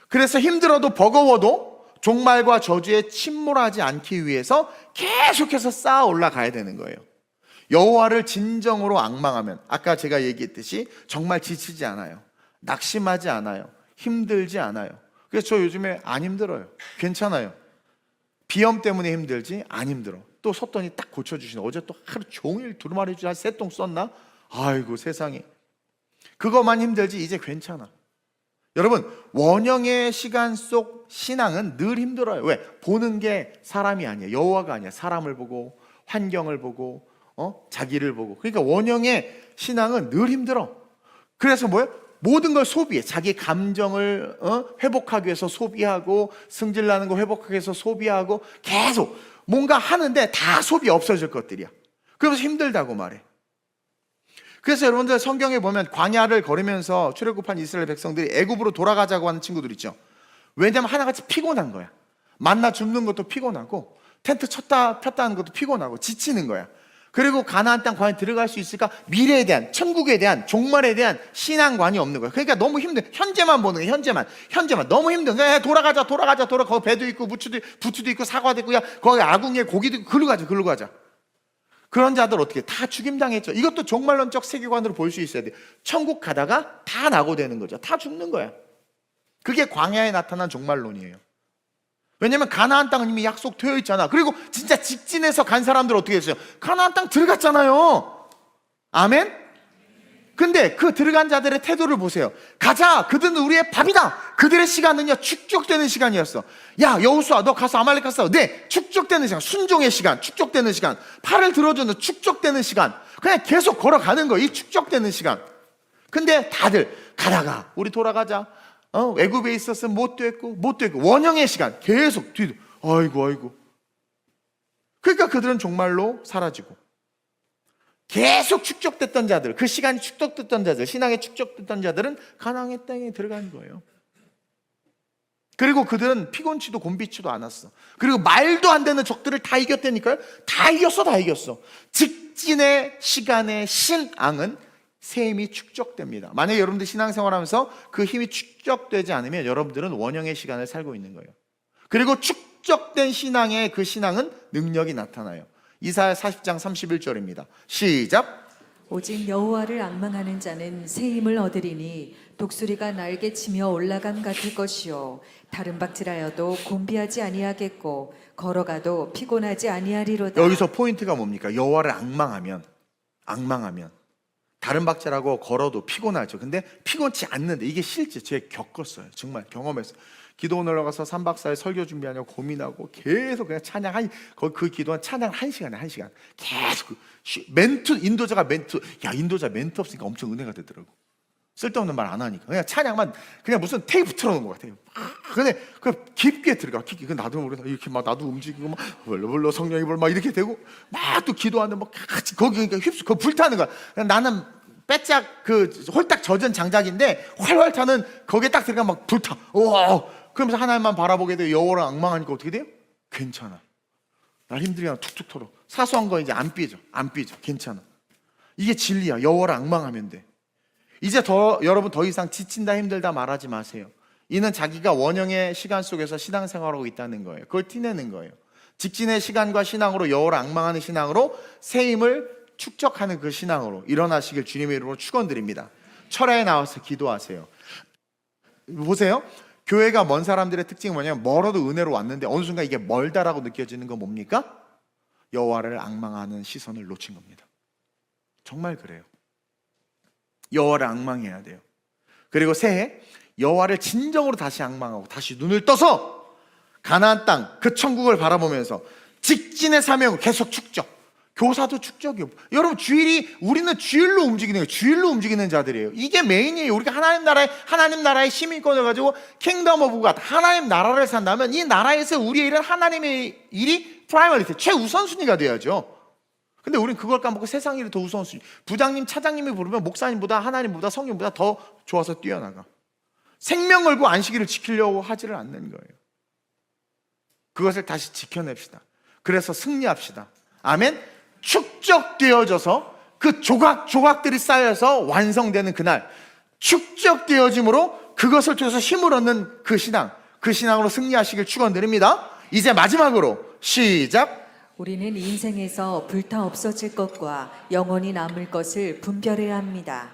그래서 힘들어도 버거워도 종말과 저주에 침몰하지 않기 위해서 계속해서 쌓아 올라가야 되는 거예요. 여호와를 진정으로 앙망하면, 아까 제가 얘기했듯이 정말 지치지 않아요. 낙심하지 않아요. 힘들지 않아요. 그래서 저 요즘에 안 힘들어요. 괜찮아요. 비염 때문에 힘들지 안 힘들어. 또 섰더니 딱 고쳐주시네. 어제 또 하루 종일 두루마리 한 3통 썼나? 아이고 세상에. 그것만 힘들지 이제 괜찮아. 여러분, 원형의 시간 속 신앙은 늘 힘들어요. 왜? 보는 게 사람이 아니에요. 여호와가 아니야. 사람을 보고, 환경을 보고, 자기를 보고. 그러니까 원형의 신앙은 늘 힘들어. 그래서 뭐예요? 모든 걸 소비해. 자기 감정을 회복하기 위해서 소비하고, 승질나는 거 회복하기 위해서 소비하고, 계속 뭔가 하는데 다 소비 없어질 것들이야. 그래서 힘들다고 말해. 그래서 여러분들 성경에 보면 광야를 걸으면서 출애굽한 이스라엘 백성들이 애굽으로 돌아가자고 하는 친구들 있죠. 왜냐면 하나같이 피곤한 거야. 만나 줍는 것도 피곤하고, 텐트 쳤다 폈다 하는 것도 피곤하고 지치는 거야. 그리고 가나안 땅 과연 들어갈 수 있을까? 미래에 대한, 천국에 대한, 종말에 대한 신앙관이 없는 거야. 그러니까 너무 힘든, 현재만 보는 거야. 현재만 너무 힘든 거야. 돌아가자. 거기 배도 있고 부추도 있고 사과도 있고, 야 거기 아궁이에 고기도 있고, 글로 가자. 그런 자들 어떻게 다 죽임당했죠. 이것도 종말론적 세계관으로 볼 수 있어야 돼. 천국 가다가 다 낙오되는 거죠. 다 죽는 거야. 그게 광야에 나타난 종말론이에요. 왜냐면 가나안 땅은 이미 약속되어 있잖아. 그리고 진짜 직진해서 간 사람들 어떻게 했어요? 가나안 땅 들어갔잖아요. 아멘? 근데 그 들어간 자들의 태도를 보세요. 가자, 그들은 우리의 밥이다. 그들의 시간은요 축적되는 시간이었어. 야 여호수아, 너 가서 아말렉 갔어. 네, 축적되는 시간, 순종의 시간, 축적되는 시간, 팔을 들어주는 축적되는 시간. 그냥 계속 걸어가는 거예요. 이 축적되는 시간. 근데 다들 가다가 우리 돌아가자. 애굽에 있었으면 못 됐고 원형의 시간 계속 뒤도. 아이고. 그러니까 그들은 종말로 사라지고, 계속 축적됐던 자들, 그 시간이 축적됐던 자들, 신앙에 축적됐던 자들은 가나안의 땅에 들어간 거예요. 그리고 그들은 피곤치도 곤비치도 않았어. 그리고 말도 안 되는 적들을 다 이겼다니까요. 다 이겼어. 직진의 시간의 신앙은 새 힘이 축적됩니다. 만약에 여러분들 신앙생활하면서 그 힘이 축적되지 않으면 여러분들은 원형의 시간을 살고 있는 거예요. 그리고 축적된 신앙의 그 신앙은 능력이 나타나요. 이사야 40장 31절입니다. 시작. 오직 여호와를 앙망하는 자는 새 힘을 얻으리니 독수리가 날개치며 올라감 같을 것이요 다른 박질하여도 곤비하지 아니하겠고 걸어가도 피곤하지 아니하리로다. 여기서 포인트가 뭡니까? 여호와를 앙망하면 다른 박자라고 걸어도 피곤하죠. 근데 피곤치 않는데, 이게 실제 제가 겪었어요. 정말 경험했어요. 기도원 올라가서 3박 4일 설교 준비하냐고 고민하고 계속 그냥 찬양 그 기도한 찬양 1시간 계속 인도자 멘트 없으니까 엄청 은혜가 되더라고. 쓸데없는 말 안 하니까 그냥 찬양만, 그냥 무슨 테이프 틀어놓은 것 같아요. 근데 그 깊게 들어가. 그 나도 모르겠어. 이렇게 막 나도 움직이고 막 불러 성령이 막 이렇게 되고 막 또 기도하는데 막 같이 거기 그러니까 그 불타는 거야. 나는 빼짝 그 홀딱 젖은 장작인데 활활 타는 거기에 딱 들어가 막 불타. 와! 그러면서 하나님만 바라보게 돼요. 여호와를 앙망하니까 어떻게 돼요? 괜찮아. 날 힘들면 툭툭 털어. 사소한 거 이제 안 삐져. 괜찮아. 이게 진리야. 여호와를 앙망하면 돼. 이제 여러분 더 이상 지친다 힘들다 말하지 마세요. 이는 자기가 원형의 시간 속에서 신앙생활하고 있다는 거예요. 그걸 티내는 거예요. 직진의 시간과 신앙으로, 여호와를 앙망하는 신앙으로, 새 힘을 축적하는 그 신앙으로 일어나시길 주님의 이름으로 축원드립니다. 철야에 나와서 기도하세요. 보세요. 교회가 먼 사람들의 특징이 뭐냐면 멀어도 은혜로 왔는데 어느 순간 이게 멀다라고 느껴지는 건 뭡니까? 여호와를 앙망하는 시선을 놓친 겁니다. 정말 그래요. 여호와를 앙망해야 돼요. 그리고 새해 여호와를 진정으로 다시 앙망하고 다시 눈을 떠서 가나안 땅 그 천국을 바라보면서 직진의 사명 계속 축적. 교사도 축적이요. 여러분 우리는 주일로 움직이는 거예요. 주일로 움직이는 자들이에요. 이게 메인이에요. 우리가 하나님 나라의 시민권을 가지고 킹덤 오브 갓, 하나님 나라를 산다면 이 나라에서 우리의 일은 하나님의 일이 프라이머리티, 최우선순위가 돼야죠. 근데 우리는 그걸 까먹고 세상 일이 더 우선순위. 부장님, 차장님이 부르면 목사님보다 하나님보다 성령보다 더 좋아서 뛰어나가. 생명 걸고 안식일을 지키려고 하지를 않는 거예요. 그것을 다시 지켜냅시다. 그래서 승리합시다. 아멘. 축적되어져서 그 조각들이 쌓여서 완성되는 그날, 축적되어짐으로 그것을 통해서 힘을 얻는 그 신앙으로 승리하시길 축원드립니다. 이제 마지막으로 시작. 우리는 인생에서 불타 없어질 것과 영원히 남을 것을 분별해야 합니다.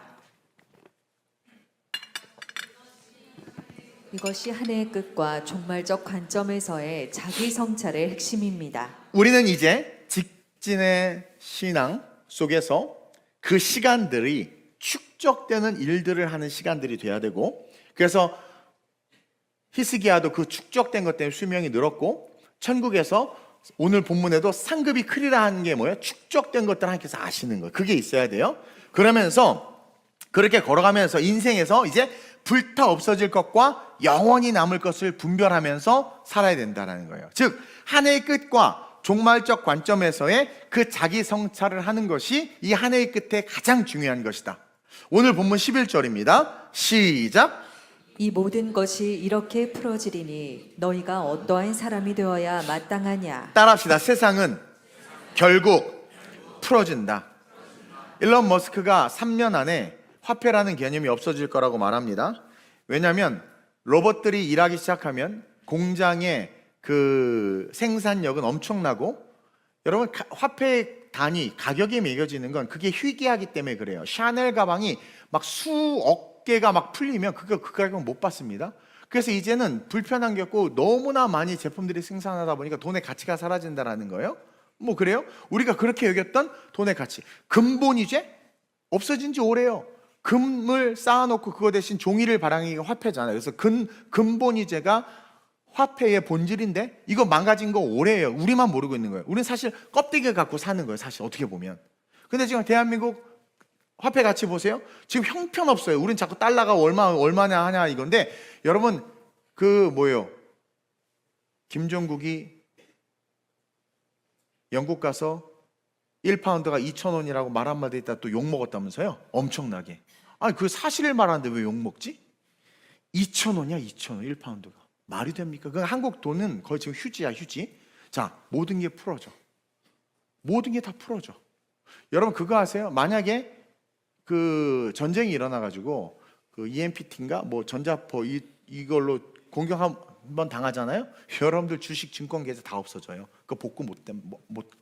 이것이 한 해의 끝과 종말적 관점에서의 자기 성찰의 핵심입니다. 우리는 이제 직진의 신앙 속에서 그 시간들이 축적되는 일들을 하는 시간들이 돼야 되고, 그래서 히스기야도 그 축적된 것 때문에 수명이 늘었고, 천국에서 오늘 본문에도 상급이 크리라 하는 게 뭐예요? 축적된 것들 하나님께서 아시는 거예요. 그게 있어야 돼요. 그러면서 그렇게 걸어가면서 인생에서 이제 불타 없어질 것과 영원히 남을 것을 분별하면서 살아야 된다는 거예요. 즉 한 해의 끝과 종말적 관점에서의 그 자기 성찰을 하는 것이 이 한 해의 끝에 가장 중요한 것이다. 오늘 본문 11절입니다. 시작. 이 모든 것이 이렇게 풀어지리니 너희가 어떠한 사람이 되어야 마땅하냐. 따라합시다. 세상은 결국 풀어진다. 일론 머스크가 3년 안에 화폐라는 개념이 없어질 거라고 말합니다. 왜냐하면 로봇들이 일하기 시작하면 공장의 그 생산력은 엄청나고, 여러분 화폐 단위 가격이 매겨지는 건 그게 희귀하기 때문에 그래요. 샤넬 가방이 막 수억 개가 막 풀리면 그 가격은 못 받습니다. 그래서 이제는 불편한 게 없고 너무나 많이 제품들이 생산하다 보니까 돈의 가치가 사라진다라는 거예요. 뭐 그래요? 우리가 그렇게 여겼던 돈의 가치, 근본이제 없어진 지 오래요. 금을 쌓아놓고 그거 대신 종이를 바라기가 화폐잖아요. 그래서 근본이제가 화폐의 본질인데 이거 망가진 거 오래예요. 우리만 모르고 있는 거예요. 우리는 사실 껍데기 갖고 사는 거예요. 사실 어떻게 보면. 근데 지금 대한민국 화폐 가치 보세요. 지금 형편없어요. 우린 자꾸 달러가 얼마냐 하냐 이건데, 여러분 그 뭐예요? 김종국이 영국 가서 1파운드가 2,000원이라고 말 한마디 했다 또 욕먹었다면서요? 엄청나게. 아니 그 사실을 말하는데 왜 욕먹지? 2,000원이야 2,000원 1파운드가. 말이 됩니까? 그 한국 돈은 거의 지금 휴지야 휴지. 자, 모든 게 풀어져. 모든 게 다 풀어져. 여러분 그거 아세요? 만약에 그 전쟁이 일어나가지고 그 EMPT인가 뭐 전자포 이걸로 공격 한번 당하잖아요. 여러분들 주식 증권 계좌 다 없어져요. 그 복구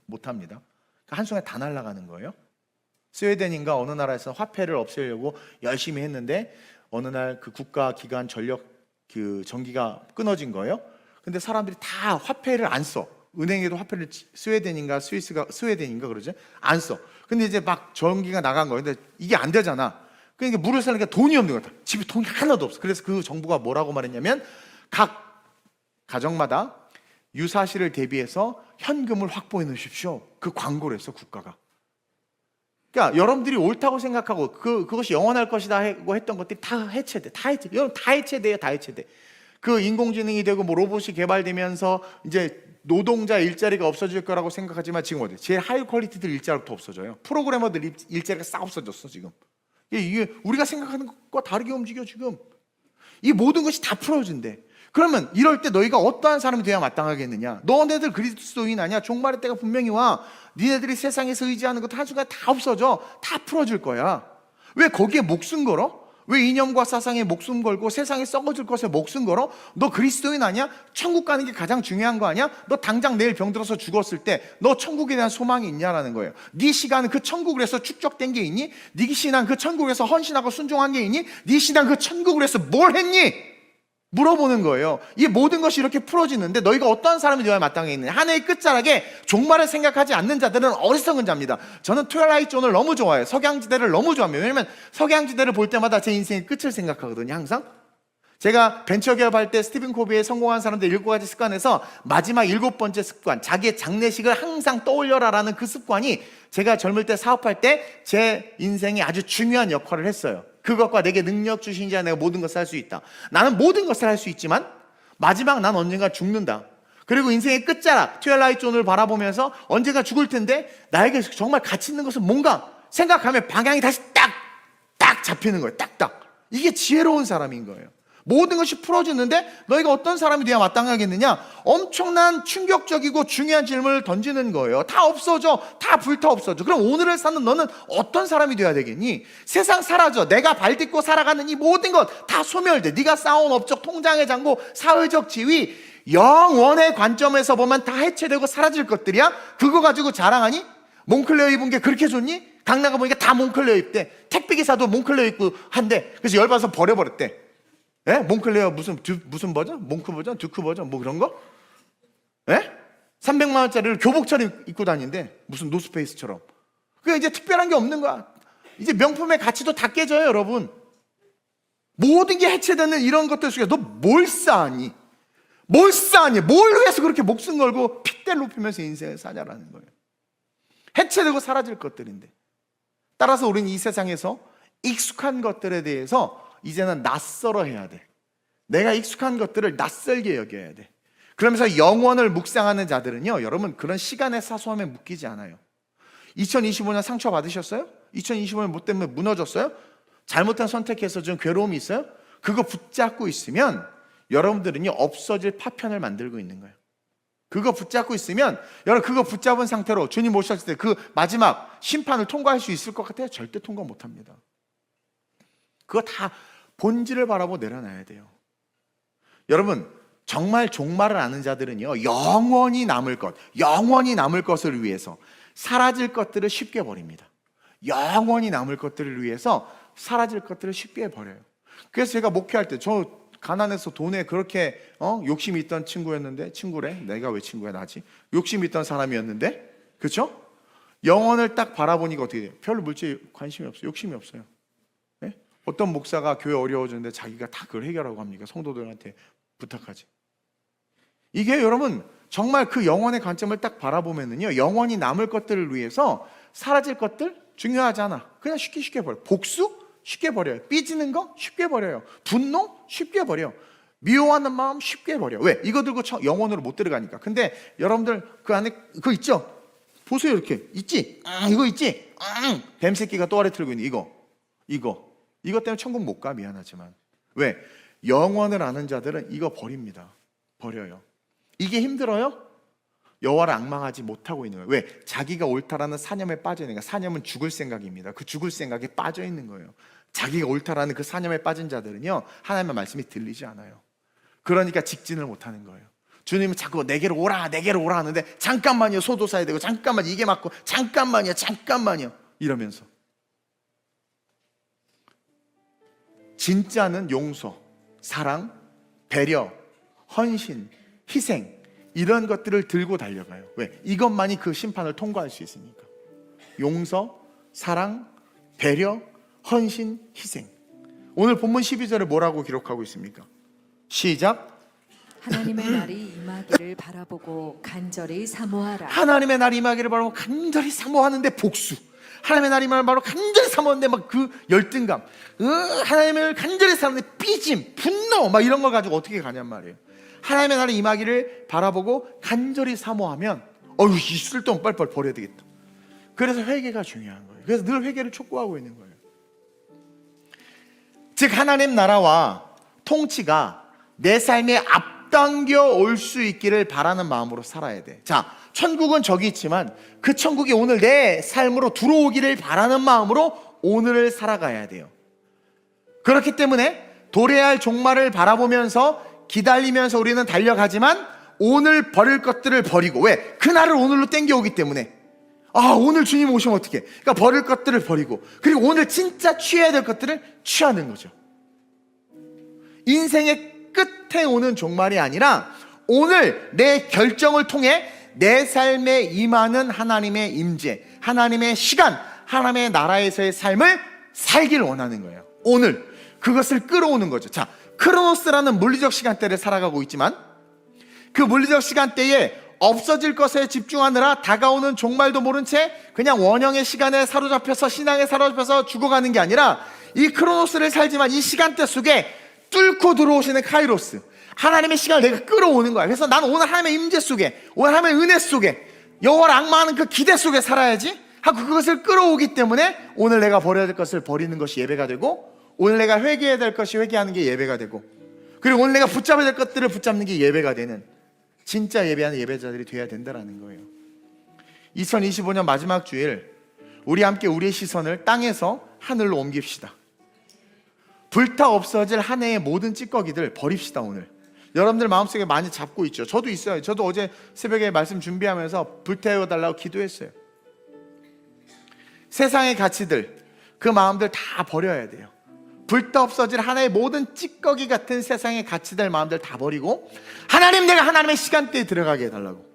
못 합니다. 한순간에 다 날아가는 거예요. 스웨덴인가 어느 나라에서 화폐를 없애려고 열심히 했는데 어느 날 그 국가 기관 전력 그 전기가 끊어진 거예요. 근데 사람들이 다 화폐를 안 써. 은행에도 화폐를 스웨덴인가 그러지? 안 써. 근데 이제 막 전기가 나간 거예요. 근데 이게 안 되잖아. 그러니까 물을 사니까 돈이 없는 거야. 집에 돈이 하나도 없어. 그래서 그 정부가 뭐라고 말했냐면 각 가정마다 유사시를 대비해서 현금을 확보해 놓으십시오. 그 광고를 했어, 국가가. 그러니까 여러분들이 옳다고 생각하고 그것이 영원할 것이다 하고 했던 것들이 다 해체돼. 여러분 다 해체돼요. 다 해체돼. 그 인공지능이 되고 뭐 로봇이 개발되면서 이제 노동자 일자리가 없어질 거라고 생각하지만 지금 어디? 제일 하이 퀄리티들 일자리부터 없어져요. 프로그래머들 일자리가 싹 없어졌어 지금. 이게 우리가 생각하는 것과 다르게 움직여 지금. 이 모든 것이 다 풀어진대. 그러면 이럴 때 너희가 어떠한 사람이 돼야 마땅하겠느냐? 너네들 그리스도인 아니야? 종말의 때가 분명히 와. 니네들이 세상에서 의지하는 것도 한순간에 다 없어져. 다 풀어질 거야. 왜 거기에 목숨 걸어? 왜 이념과 사상에 목숨 걸고 세상에 썩어질 것에 목숨 걸어? 너 그리스도인 아니야? 천국 가는 게 가장 중요한 거 아니야? 너 당장 내일 병들어서 죽었을 때 너 천국에 대한 소망이 있냐라는 거예요. 네 시간은 그 천국을 해서 축적된 게 있니? 네 신앙 그 천국에서 헌신하고 순종한 게 있니? 네 신앙 그 천국을 해서 뭘 했니? 물어보는 거예요. 이 모든 것이 이렇게 풀어지는데 너희가 어떠한 사람이 되어야 마땅해 있느냐? 한 해의 끝자락에 종말을 생각하지 않는 자들은 어리석은 자입니다. 저는 트와일라이트 존을 너무 좋아해요. 석양지대를 너무 좋아합니다. 왜냐면 석양지대를 볼 때마다 제 인생의 끝을 생각하거든요. 항상. 제가 벤처 기업할 때 스티븐 코비의 성공한 사람들 7가지 습관에서 마지막 7번째 습관, 자기의 장례식을 항상 떠올려라라는 그 습관이 제가 젊을 때 사업할 때 제 인생에 아주 중요한 역할을 했어요. 그것과 내게 능력 주신 자 내가 모든 것을 할 수 있다. 나는 모든 것을 할 수 있지만 마지막 난 언젠가 죽는다. 그리고 인생의 끝자락 트와일라이트 존을 바라보면서 언젠가 죽을 텐데 나에게 정말 가치 있는 것은 뭔가 생각하면 방향이 다시 딱 잡히는 거예요. 딱딱. 이게 지혜로운 사람인 거예요. 모든 것이 풀어지는데 너희가 어떤 사람이 돼야 마땅하겠느냐? 엄청난 충격적이고 중요한 질문을 던지는 거예요. 다 없어져. 다 불타 없어져. 그럼 오늘을 사는 너는 어떤 사람이 돼야 되겠니? 세상 사라져. 내가 발 딛고 살아가는 이 모든 것 다 소멸돼. 네가 쌓아온 업적, 통장의 잔고, 사회적 지위, 영원의 관점에서 보면 다 해체되고 사라질 것들이야? 그거 가지고 자랑하니? 몽클레어 입은 게 그렇게 좋니? 강 나가 보니까 다 몽클레어 입대. 택배기사도 몽클레어 입고 한대. 그래서 열받아서 버려버렸대. 예? 몽클레어 무슨 버전? 몽크 버전? 듀크 버전? 뭐 그런 거? 예? 300만 원짜리를 교복처럼 입고 다닌대. 무슨 노스페이스처럼. 그게 이제 특별한 게 없는 거야. 이제 명품의 가치도 다 깨져요, 여러분. 모든 게 해체되는 이런 것들 속에 너 뭘 쌓았니? 뭘 쌓았니? 뭘 위해서 그렇게 목숨 걸고 핏대를 높이면서 인생을 사냐라는 거예요. 해체되고 사라질 것들인데. 따라서 우리는 이 세상에서 익숙한 것들에 대해서 이제는 낯설어 해야 돼. 내가 익숙한 것들을 낯설게 여겨야 돼. 그러면서 영원을 묵상하는 자들은요, 여러분 그런 시간의 사소함에 묶이지 않아요. 2025년 상처 받으셨어요? 2025년 뭐 때문에 무너졌어요? 잘못한 선택해서 좀 괴로움이 있어요? 그거 붙잡고 있으면 여러분들은요 없어질 파편을 만들고 있는 거예요. 그거 붙잡고 있으면 여러분 그거 붙잡은 상태로 주님 오셨을 때 그 마지막 심판을 통과할 수 있을 것 같아요? 절대 통과 못합니다. 그거 다 본질을 바라보고 내려놔야 돼요. 여러분 정말 종말을 아는 자들은요 영원히 남을 것을 위해서 사라질 것들을 쉽게 버립니다. 영원히 남을 것들을 위해서 사라질 것들을 쉽게 버려요. 그래서 제가 목회할 때 저 가난해서 돈에 그렇게 욕심이 있던 친구래. 내가 왜 친구야 나지. 욕심이 있던 사람이었는데 그렇죠? 영원을 딱 바라보니까 어떻게 돼요? 별로 물질에 관심이 없어요. 욕심이 없어요. 네? 어떤 목사가 교회 어려워지는데 자기가 다 그걸 해결하고 합니까? 성도들한테 부탁하지. 이게 여러분 정말 그 영원의 관점을 딱 바라보면은요 영원히 남을 것들을 위해서 사라질 것들 중요하지 않아. 그냥 쉽게 버려. 복수? 쉽게 버려요. 삐지는 거? 쉽게 버려요. 분노? 쉽게 버려. 미워하는 마음? 쉽게 버려. 왜? 이거 들고 영원으로 못 들어가니까. 근데 여러분들 그 안에 그거 있죠? 보세요 이렇게. 있지? 이거 있지? 뱀새끼가 또 아래 틀고 있는 이거 때문에 천국 못 가. 미안하지만. 왜? 영원을 아는 자들은 이거 버립니다. 버려요. 이게 힘들어요? 여호와를 앙망하지 못하고 있는 거예요. 왜? 자기가 옳다라는 사념에 빠져 있는 거예요. 사념은 죽을 생각입니다. 그 죽을 생각에 빠져 있는 거예요. 자기가 옳다라는 그 사념에 빠진 자들은요, 하나님의 말씀이 들리지 않아요. 그러니까 직진을 못하는 거예요. 주님은 자꾸 내게로 오라 내게로 오라 하는데 잠깐만요, 소도 사야 되고 잠깐만 이게 맞고 잠깐만요 이러면서. 진짜는 용서, 사랑, 배려, 헌신, 희생, 이런 것들을 들고 달려가요. 왜? 이것만이 그 심판을 통과할 수 있으니까. 용서, 사랑, 배려, 헌신, 희생. 오늘 본문 12절에 뭐라고 기록하고 있습니까? 시작. 하나님의 날이 임하기를 바라보고 간절히 사모하라. 하나님의 날이 임하기를 바라고 간절히 사모하는데 복수. 하나님의 날이 임하기를 바라고 간절히 사모하는데 막 그 열등감, 하나님을 간절히 사모하는데 삐짐, 분노 막 이런 걸 가지고 어떻게 가냔 말이에요. 하나님의 날이 임하기를 바라보고 간절히 사모하면 이 쓸데없는 빨리빨리 버려야 되겠다. 그래서 회개가 중요한 거예요. 그래서 늘 회개를 촉구하고 있는 거예요. 즉 하나님 나라와 통치가 내 삶에 앞당겨 올 수 있기를 바라는 마음으로 살아야 돼. 자, 천국은 저기 있지만 그 천국이 오늘 내 삶으로 들어오기를 바라는 마음으로 오늘을 살아가야 돼요. 그렇기 때문에 도래할 종말을 바라보면서 기다리면서 우리는 달려가지만 오늘 버릴 것들을 버리고, 왜? 그날을 오늘로 땡겨오기 때문에 오늘 주님 오시면 어떡해. 그러니까 버릴 것들을 버리고, 그리고 오늘 진짜 취해야 될 것들을 취하는 거죠. 인생의 끝에 오는 종말이 아니라 오늘 내 결정을 통해 내 삶에 임하는 하나님의 임재, 하나님의 시간, 하나님의 나라에서의 삶을 살길 원하는 거예요. 오늘 그것을 끌어오는 거죠. 자, 크로노스라는 물리적 시간대를 살아가고 있지만 그 물리적 시간대에 없어질 것에 집중하느라 다가오는 종말도 모른 채 그냥 원형의 시간에 사로잡혀서, 신앙에 사로잡혀서 죽어가는 게 아니라 이 크로노스를 살지만 이 시간대 속에 뚫고 들어오시는 카이로스, 하나님의 시간을 내가 끌어오는 거야. 그래서 나는 오늘 하나님의 임재 속에, 오늘 하나님의 은혜 속에, 여호와를 앙망하는 그 기대 속에 살아야지 하고 그것을 끌어오기 때문에 오늘 내가 버려야 될 것을 버리는 것이 예배가 되고, 오늘 내가 회개해야 될 것이 회개하는 게 예배가 되고, 그리고 오늘 내가 붙잡아야 될 것들을 붙잡는 게 예배가 되는 진짜 예배하는 예배자들이 돼야 된다는 거예요. 2025년 마지막 주일, 우리 함께 우리의 시선을 땅에서 하늘로 옮깁시다. 불타 없어질 한 해의 모든 찌꺼기들 버립시다. 오늘 여러분들 마음속에 많이 잡고 있죠. 저도 있어요. 저도 어제 새벽에 말씀 준비하면서 불태워달라고 기도했어요. 세상의 가치들, 그 마음들 다 버려야 돼요. 불타 없어질 하나의 모든 찌꺼기 같은 세상의 가치들, 마음들 다 버리고 하나님, 내가 하나님의 시간대에 들어가게 해달라고.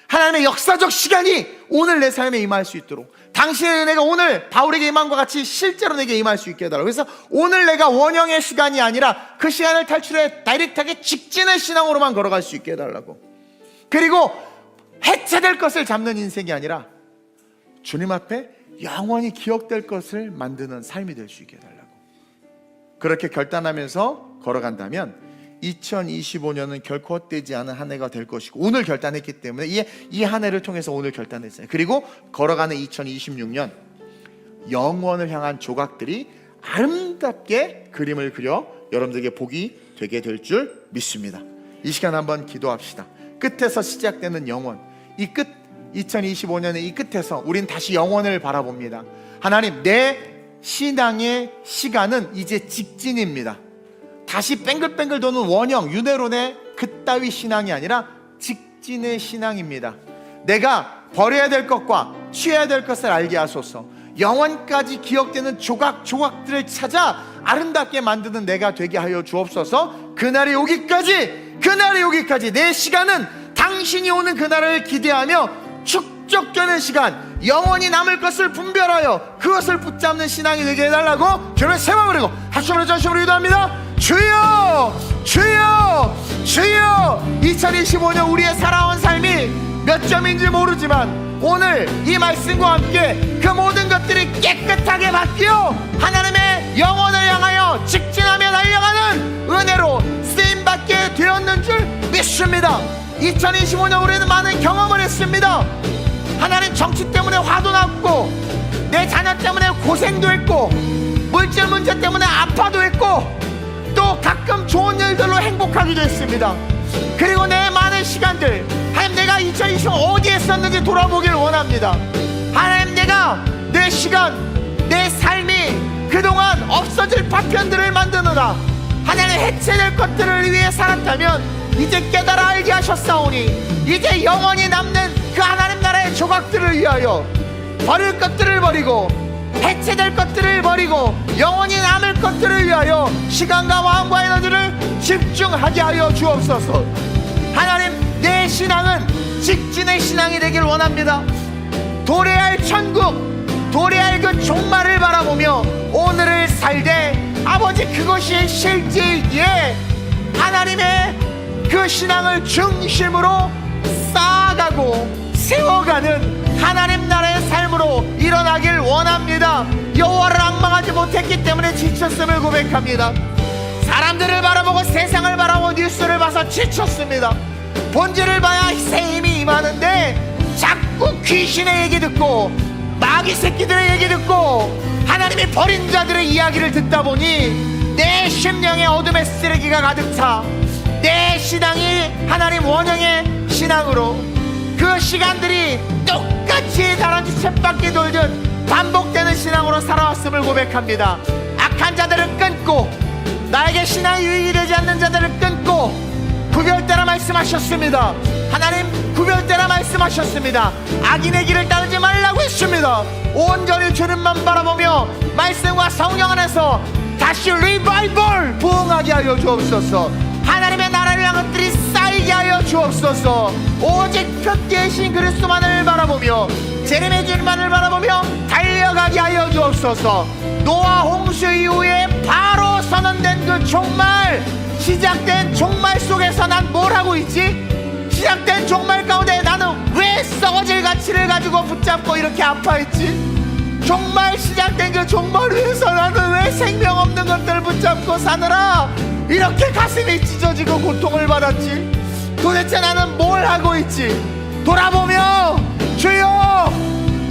하나님의 역사적 시간이 오늘 내 삶에 임할 수 있도록, 당신의 은혜가 오늘 바울에게 임한 것 같이 실제로 내게 임할 수 있게 해달라고. 그래서 오늘 내가 원형의 시간이 아니라 그 시간을 탈출해 다이렉트하게 직진의 신앙으로만 걸어갈 수 있게 해달라고. 그리고 해체될 것을 잡는 인생이 아니라 주님 앞에 영원히 기억될 것을 만드는 삶이 될 수 있게 해달라고. 그렇게 결단하면서 걸어간다면 2025년은 결코 헛되지 않은 한 해가 될 것이고, 오늘 결단했기 때문에 이 한 해를 통해서 오늘 결단했어요. 그리고 걸어가는 2026년 영원을 향한 조각들이 아름답게 그림을 그려 여러분들에게 복이 되게 될 줄 믿습니다. 이 시간 한번 기도합시다. 끝에서 시작되는 영원, 이 끝, 2025년의 이 끝에서 우린 다시 영원을 바라봅니다. 하나님, 내 신앙의 시간은 이제 직진입니다. 다시 뱅글뱅글 도는 원형, 유네론의 그따위 신앙이 아니라 직진의 신앙입니다. 내가 버려야 될 것과 취해야 될 것을 알게 하소서. 영원까지 기억되는 조각들을 찾아 아름답게 만드는 내가 되게 하여 주옵소서. 그날이 오기까지 내 시간은 당신이 오는 그날을 기대하며 축적되는 시간, 영원히 남을 것을 분별하여 그것을 붙잡는 신앙이 되게 해달라고 저를 세워버리고 합심으로 전심으로 기도합니다. 주여, 주여, 주여. 2025년 우리의 살아온 삶이 몇 점인지 모르지만 오늘 이 말씀과 함께 그 모든 것들이 깨끗하게 바뀌어 하나님의 영혼을 향하여 직진하며 달려가는 은혜로 쓰임받게 되었는 줄 믿습니다. 2025년 우리는 많은 경험을 했습니다. 하나님, 정치 때문에 화도 났고, 내 자녀 때문에 고생도 했고, 물질 문제 때문에 아파도 했고, 또 가끔 좋은 일들로 행복하기도 했습니다. 그리고 내 많은 지난 시간들, 하나님 내가 2020년 어디에 썼는지 돌아보길 원합니다. 하나님 내가 내 시간, 내 삶이 그동안 없어질 파편들을 만드느라 하나님 해체될 것들을 위해 살았다면 이제 깨달아 알게 하셨사오니 이제 영원히 남는 그 하나님 나라의 조각들을 위하여 버릴 것들을 버리고 해체될 것들을 버리고 영원히 남을 것들을 위하여 시간과 마음과 에너지를 집중하게 하여 주옵소서. 하나님 내 신앙은 직진의 신앙이 되길 원합니다. 도래할 천국, 도래할 그 종말을 바라보며 오늘을 살되 아버지 그것이 실제이기에 하나님의 그 신앙을 중심으로 쌓아가고 세워가는 하나님 나라의 삶으로 일어나길 원합니다. 여호와를 앙망하지 못했기 때문에 지쳤음을 고백합니다. 사람들을 바라보고 세상을 바라보고 뉴스를 봐서 지쳤습니다. 본질을 봐야 새 힘이 임하는데 자꾸 귀신의 얘기 듣고 마귀 새끼들의 얘기 듣고 하나님이 버린 자들의 이야기를 듣다 보니 내 심령에 어둠의 쓰레기가 가득 차 내 신앙이 하나님 원형의 신앙으로 그 시간들이 똑같이 다람쥐 쳇바퀴 돌듯 반복되는 신앙으로 살아왔음을 고백합니다. 악한 자들을 끊고 나에게 신앙이 유익이 되지 않는 자들을 끊고 구별되라 말씀하셨습니다. 하나님 구별되라 말씀하셨습니다. 악인의 길을 따르지 말라고 했습니다. 온전히 주님만 바라보며 말씀과 성령 안에서 다시 리바이벌 부흥하게 하여 주옵소서. 하나님의 나라를 향한 것들이 쌓이게 하여 주옵소서. 오직 표대의 신 그리스도만을 바라보며 제림의 주님만을 바라보며 달려가게 하여 주옵소서. 노아 홍수 이후에 바로 선언된 그 종말, 시작된 종말 속에서 난 뭘 하고 있지? 시작된 종말 가운데 나는 왜 썩어질 가치를 가지고 붙잡고 이렇게 아파했지? 종말 시작된 그 종말 위해서 나는 왜 생명 없는 것들을 붙잡고 사느라 이렇게 가슴이 찢어지고 고통을 받았지? 도대체 나는 뭘 하고 있지? 돌아보며 주여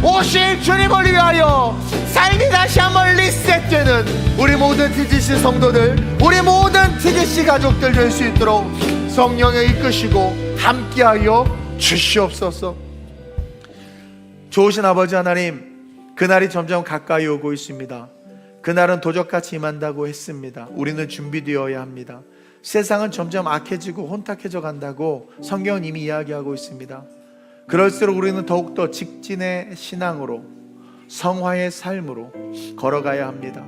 오실 주님을 위하여 삶이 다시 한번 리셋되는 우리 모든 TGC 성도들, 우리 모든 TGC 가족들 될 수 있도록 성령에 이끄시고 함께하여 주시옵소서. 좋으신 아버지 하나님, 그날이 점점 가까이 오고 있습니다. 그날은 도적같이 임한다고 했습니다. 우리는 준비되어야 합니다. 세상은 점점 악해지고 혼탁해져 간다고 성경은 이미 이야기하고 있습니다. 그럴수록 우리는 더욱더 직진의 신앙으로 성화의 삶으로 걸어가야 합니다.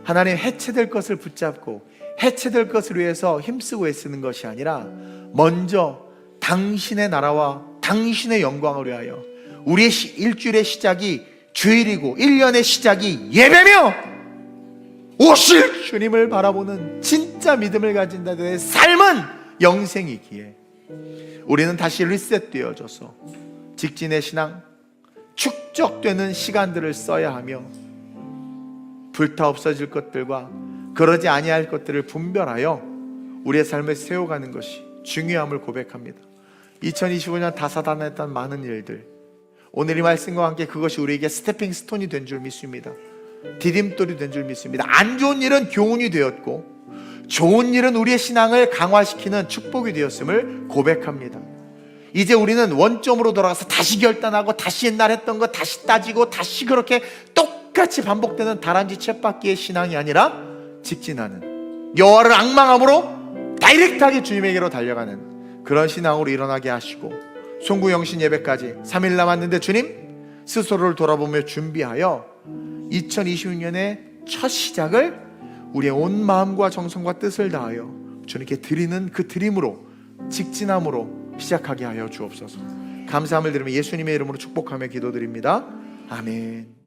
하나님 해체될 것을 붙잡고 해체될 것을 위해서 힘쓰고 애쓰는 것이 아니라 먼저 당신의 나라와 당신의 영광을 위하여 우리의 일주일의 시작이 주일이고 1년의 시작이 예배며 오실 주님을 바라보는 진짜 믿음을 가진 자들의 삶은 영생이기에 우리는 다시 리셋되어져서 직진의 신앙, 축적되는 시간들을 써야 하며 불타 없어질 것들과 그러지 아니할 것들을 분별하여 우리의 삶을 세워가는 것이 중요함을 고백합니다. 2025년 다사다난했던 많은 일들, 오늘 이 말씀과 함께 그것이 우리에게 스태핑 스톤이 된 줄 믿습니다. 디딤돌이 된 줄 믿습니다. 안 좋은 일은 교훈이 되었고 좋은 일은 우리의 신앙을 강화시키는 축복이 되었음을 고백합니다. 이제 우리는 원점으로 돌아가서 다시 결단하고 다시 옛날 했던 거 다시 따지고 다시 그렇게 똑같이 반복되는 다람쥐 쳇바퀴의 신앙이 아니라 직진하는, 여호와를 앙망함으로 다이렉트하게 주님에게로 달려가는 그런 신앙으로 일어나게 하시고, 송구영신 예배까지 3일 남았는데 주님 스스로를 돌아보며 준비하여 2026년의 첫 시작을 우리의 온 마음과 정성과 뜻을 다하여 주님께 드리는 그 드림으로 직진함으로 시작하게 하여 주옵소서. 감사함을 드리며 예수님의 이름으로 축복하며 기도드립니다. 아멘.